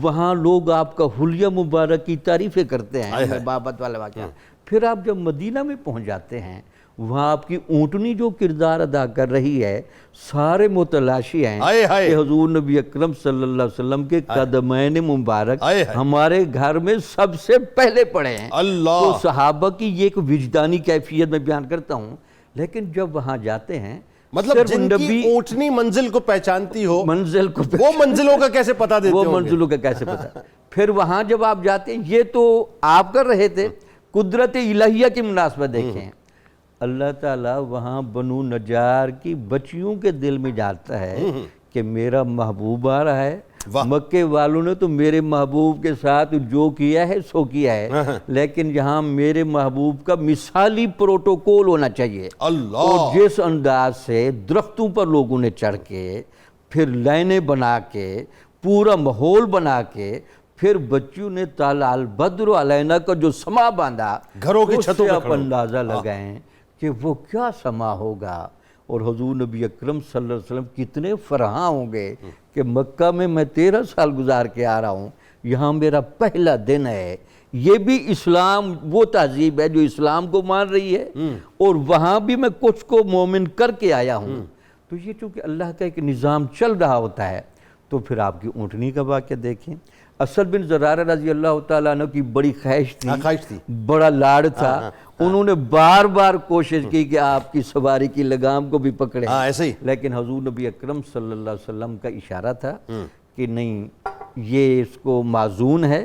وہاں لوگ آپ کا حلیہ مبارک کی تعریفیں کرتے ہیں, بابت والا واقعہ. پھر آپ جب مدینہ میں پہنچ جاتے ہیں, وہاں آپ کی اونٹنی جو کردار ادا کر رہی ہے, سارے متلاشی ہیں کہ حضور نبی اکرم صلی اللہ علیہ وسلم کے قدمین مبارک ہمارے گھر میں سب سے پہلے پڑے ہیں. تو صحابہ کی یہ ایک وجدانی کیفیت میں بیان کرتا ہوں. لیکن جب وہاں جاتے ہیں مطلب صرف جن کی اونٹنی منزل کو پہچانتی ہو، منزل کو وہ منزلوں کا کیسے پتہ دیتے وہ ہوں گے؟ منزلوں کا کیسے پتہ؟ پھر وہاں جب آپ جاتے ہیں، یہ تو آپ کر رہے تھے، قدرت الہیہ کی مناسبت دیکھیں، اللہ تعالیٰ وہاں بنو نجار کی بچیوں کے دل میں جاتا ہے کہ میرا محبوب آ رہا ہے. مکے والوں نے تو میرے محبوب کے ساتھ جو کیا ہے سو کیا ہے، لیکن یہاں میرے محبوب کا مثالی پروٹوکول ہونا چاہیے. اور جس انداز سے درختوں پر لوگوں نے چڑھ کے، پھر لائنیں بنا کے، پورا ماحول بنا کے، پھر بچیوں نے طلع البدر علینا کا جو سما باندھا، گھروں کی اس چھتوں سے پہ آپ کھڑے ہو. اندازہ لگائیں کہ وہ کیا سما ہوگا. اور حضور نبی اکرم صلی اللہ علیہ وسلم کتنے فرحاں ہوں گے کہ مکہ میں 13 سال گزار کے آ رہا ہوں، یہاں میرا پہلا دن ہے. یہ بھی اسلام وہ تہذیب ہے جو اسلام کو مان رہی ہے، اور وہاں بھی میں کچھ کو مومن کر کے آیا ہوں. تو یہ چونکہ اللہ کا ایک نظام چل رہا ہوتا ہے. تو پھر آپ کی اونٹنی کا واقعہ دیکھیں. اسد بن زرارہ رضی اللہ تعالیٰ عنہ کی بڑی خواہش تھی، بڑا لاڑ تھا. انہوں نے بار بار کوشش کی کہ آپ کی سواری کی لگام کو بھی پکڑے، لیکن حضور نبی اکرم صلی اللہ علیہ وسلم کا اشارہ تھا کہ نہیں، یہ اس کو معزون ہے،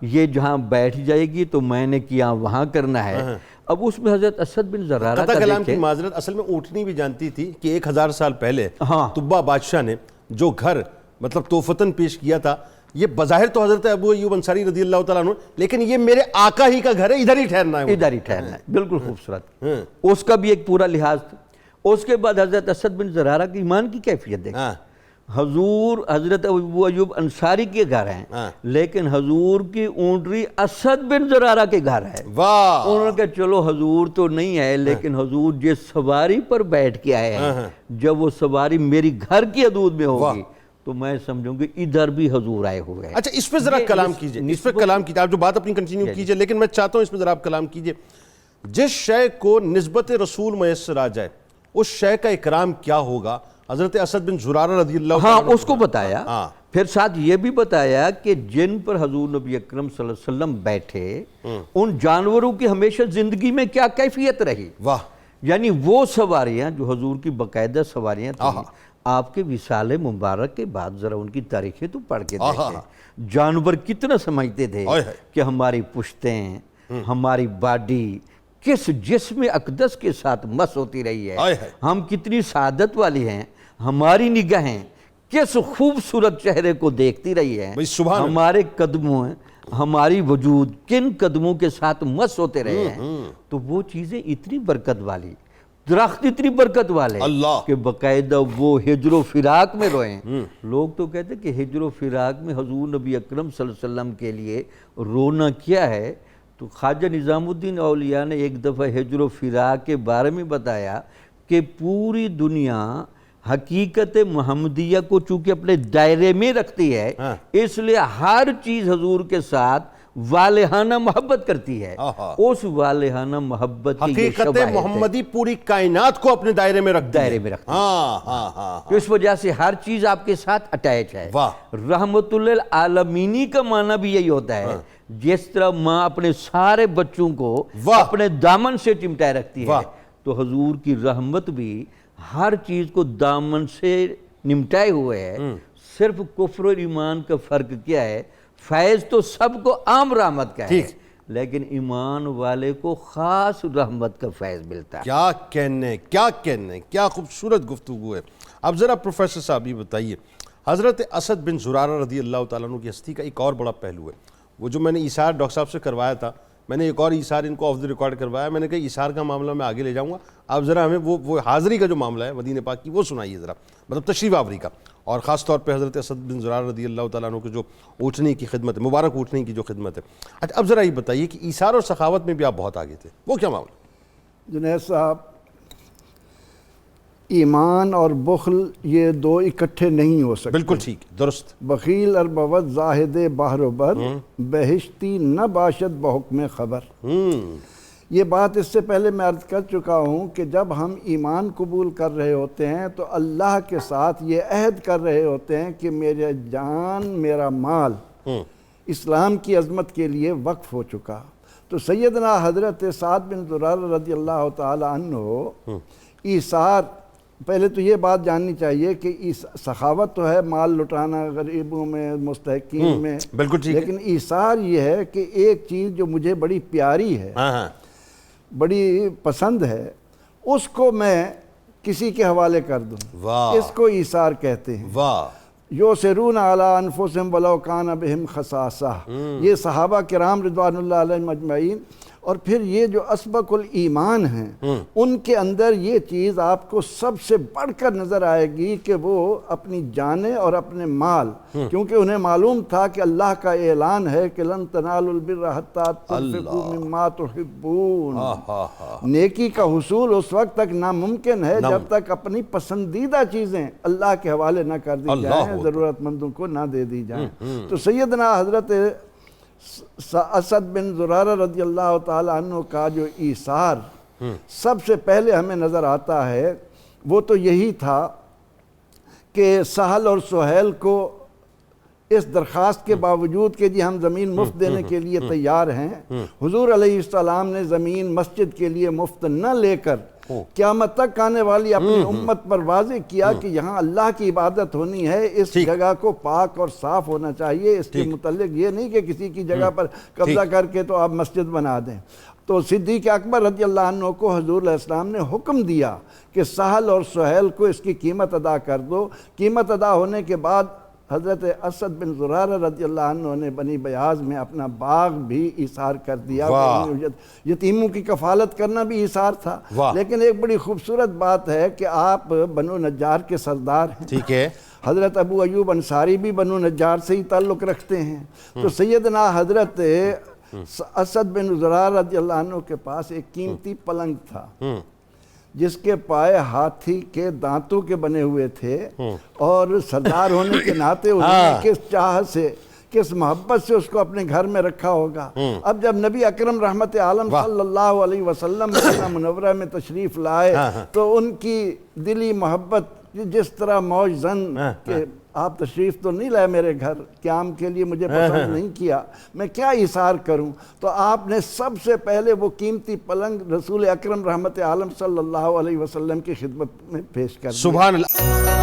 یہ جہاں بیٹھ جائے گی تو میں نے کیا وہاں کرنا ہے. اب اس میں حضرت اسد بن زرارہ کا کلام کی معذرت، اصل میں اونٹنی بھی جانتی تھی کہ 1000 سال پہلے طبہ بادشاہ نے جو گھر مطلب توفتاً پیش کیا تھا، یہ بظاہر تو حضرت ابو ایوب انصاری رضی اللہ تعالیٰ عنہ، لیکن یہ میرے آقا ہی کا گھر ہے، ادھر ہی ٹھہرنا ہے، ادھر ہی ٹھہرنا ہے. بالکل خوبصورت. اس کا بھی ایک پورا لحاظ تھا. اس کے بعد حضرت اسد بن زرارہ کی ایمان کی کیفیت دیکھیں. حضور حضرت ابو ایوب انصاری کے گھر ہیں، لیکن حضور کی اونٹری اسد بن زرارہ کے گھر ہے. انہوں نے کہا چلو حضور تو نہیں ہے، لیکن حضور جس سواری پر بیٹھ کے آئے ہیں، جب وہ سواری میری گھر کی حدود میں ہوگی تو میں سمجھوں گی ادھر بھی حضور آئے ہوئے ہیں. اچھا، اس پہ ذرا کلام کیجئے، اس پہ کلام کیجئے. آپ جو بات اپنی کنٹینیو کیجئے، لیکن میں چاہتا ہوں اس پہ ذرا آپ کلام کیجئے. جس شے کو نسبت رسول میسر آ جائے، اس شے کا اکرام کیا ہوگا؟ حضرت اسد بن زرارہ رضی اللہ عنہ اس کو بتایا. پھر ساتھ یہ بھی بتایا کہ جن پر حضور نبی اکرم صلی اللہ علیہ وسلم بیٹھے، ان جانوروں کی ہمیشہ زندگی میں کیا کیفیت رہی. یعنی وہ سواریاں جو حضور کی باقاعدہ سواریاں تھیں، آپ کے وصال مبارک کے بعد ذرا ان کی تاریخیں تو پڑھ کے دیکھیں. جانور کتنا سمجھتے تھے کہ ہماری پشتیں، ہماری باڈی کس جسم اقدس کے ساتھ مس ہوتی رہی ہے، ہم کتنی سعادت والی ہیں، ہماری نگاہیں کس خوبصورت چہرے کو دیکھتی رہی ہے، ہمارے قدموں ہماری وجود کن قدموں کے ساتھ مس ہوتے رہے ہیں. تو وہ چیزیں اتنی برکت والی، درخت اتنی برکت والے کہ باقاعدہ وہ ہجر و فراق میں روئیں. لوگ تو کہتے ہیں کہ ہجر و فراق میں حضور نبی اکرم صلی اللہ علیہ وسلم کے لیے رونا کیا ہے. تو خواجہ نظام الدین اولیاء نے ایک دفعہ ہجر و فراق کے بارے میں بتایا کہ پوری دنیا حقیقت محمدیہ کو چونکہ اپنے دائرے میں رکھتی ہے، اس لیے ہر چیز حضور کے ساتھ والہانہ محبت کرتی ہے. اس والہانہ محبت کی حقیقت محمدی پوری کائنات کو اپنے دائرے میں رکھتی ہے. اس وجہ سے ہر چیز آپ کے ساتھ اٹیچ ہے. رحمت للعالمینی کا معنی بھی یہی ہوتا ہے. جس طرح ماں اپنے سارے بچوں کو اپنے دامن سے چمٹائے رکھتی ہے، تو حضور کی رحمت بھی ہر چیز کو دامن سے نمٹائے ہوئے ہے. صرف کفر و ایمان کا فرق کیا ہے؟ فیض تو سب کو عام رحمت کا ہے، لیکن ایمان والے کو خاص رحمت کا فیض ملتا ہے. کیا کہنے، کیا خوبصورت گفتگو ہے. اب ذرا پروفیسر صاحب یہ بتائیے، حضرت اسد بن زرارہ رضی اللہ تعالیٰ عنہ کی ہستی کا ایک اور بڑا پہلو ہے. وہ جو میں نے ایثار ڈاکٹر صاحب سے کروایا تھا، میں نے ایک اور ایثار ان کو آف دی ریکارڈ کروایا. میں نے کہا ایثار کا معاملہ میں آگے لے جاؤں گا، آپ ذرا ہمیں وہ حاضری کا جو معاملہ ہے مدینہ پاک کی وہ سنائیے ذرا، مطلب تشریف آوری کا، اور خاص طور پہ حضرت اسد بن زرارہ رضی اللہ تعالیٰ عنہ کی جو اونٹنی کی خدمت ہے، مبارک اونٹنی کی جو خدمت ہے. اچھا، اب ذرا یہ بتائیے کہ ایثار اور سخاوت میں بھی آپ بہت آگے تھے، وہ کیا معاملہ؟ جنید صاحب، ایمان اور بخل یہ دو اکٹھے نہیں ہو سکتے. بالکل ٹھیک، درست. بخیل اربوت زاہد بحر و بر، بہشتی نہ باشد بحکم خبر. یہ بات اس سے پہلے میں عرض کر چکا ہوں کہ جب ہم ایمان قبول کر رہے ہوتے ہیں تو اللہ کے ساتھ یہ عہد کر رہے ہوتے ہیں کہ میرے جان میرا مال اسلام کی عظمت کے لیے وقف ہو چکا. تو سیدنا حضرت سعد بن زرارہ رضی اللہ تعالی عنہ ایثار پہلے تو یہ بات جاننی چاہیے کہ سخاوت تو ہے مال لٹانا غریبوں میں مستحقین میں، بالکل ٹھیک ہے، لیکن ایثار یہ ہے کہ ایک چیز جو مجھے بڑی پیاری ہے، بڑی پسند ہے، اس کو میں کسی کے حوالے کر دوں، واہ، اس کو ایثار کہتے ہیں۔ واہ، یؤثرون علی انفسہم ولو کان بہم خصاصہ، یہ صحابہ کرام رضوان اللہ علیہم اجمعین، اور پھر یہ جو اسبق الایمان ہیں ان کے اندر یہ چیز آپ کو سب سے بڑھ کر نظر آئے گی کہ وہ اپنی جانیں اور اپنے مال، کیونکہ انہیں معلوم تھا کہ اللہ کا اعلان ہے کہ لن تنالوا البر حتی تنفقوا مما تحبون، نیکی کا حصول اس وقت تک ناممکن ہے جب تک اپنی پسندیدہ چیزیں اللہ کے حوالے نہ کر دی جائیں، ضرورت مندوں کو نہ دے دی جائیں۔ تو سیدنا حضرت اسد بن زرارہ رضی اللہ تعالیٰ عنہ کا جو ایثار سب سے پہلے ہمیں نظر آتا ہے وہ تو یہی تھا کہ سہل اور سہیل کو اس درخواست کے باوجود کہ جی ہم زمین مفت دینے کے لیے تیار ہیں، حضور علیہ السلام نے زمین مسجد کے لیے مفت نہ لے کر قیامت تک آنے والی اپنی امت پر واضح کیا کہ یہاں اللہ کی عبادت ہونی ہے، اس جگہ کو پاک اور صاف ہونا چاہیے، اس کے متعلق یہ نہیں کہ کسی کی جگہ پر قبضہ کر کے تو آپ مسجد بنا دیں۔ تو صدیق اکبر رضی اللہ عنہ کو حضور علیہ السلام نے حکم دیا کہ سہل اور سہیل کو اس کی قیمت ادا کر دو۔ قیمت ادا ہونے کے بعد حضرت اسد بن زرارہ رضی اللہ عنہ نے بنی بیاض میں اپنا باغ بھی ایثار کر دیا۔ یتیموں کی کفالت کرنا بھی ایثار تھا، لیکن ایک بڑی خوبصورت بات ہے کہ آپ بنو نجار کے سردار ہیں، ٹھیک ہے، حضرت ابو ایوب انصاری بھی بنو نجار سے ہی تعلق رکھتے ہیں، تو سیدنا حضرت اسد بن زرارہ رضی اللہ عنہ کے پاس ایک قیمتی پلنگ تھا جس کے پائے ہاتھی کے دانتوں کے بنے ہوئے تھے، اور سردار ہونے کے ناطے انہوں نے کس چاہت سے، کس محبت سے اس کو اپنے گھر میں رکھا ہوگا۔ اب جب نبی اکرم رحمت عالم صلی اللہ علیہ وسلم مدینہ منورہ میں تشریف لائے تو ان کی دلی محبت جس طرح موج زن کہ آپ تشریف تو نہیں لائے میرے گھر، قیام کے لیے مجھے پسند نہیں کیا، میں کیا ایثار کروں، تو آپ نے سب سے پہلے وہ قیمتی پلنگ رسول اکرم رحمت عالم صلی اللہ علیہ وسلم کی خدمت میں پیش کر دیا۔ سبحان اللہ۔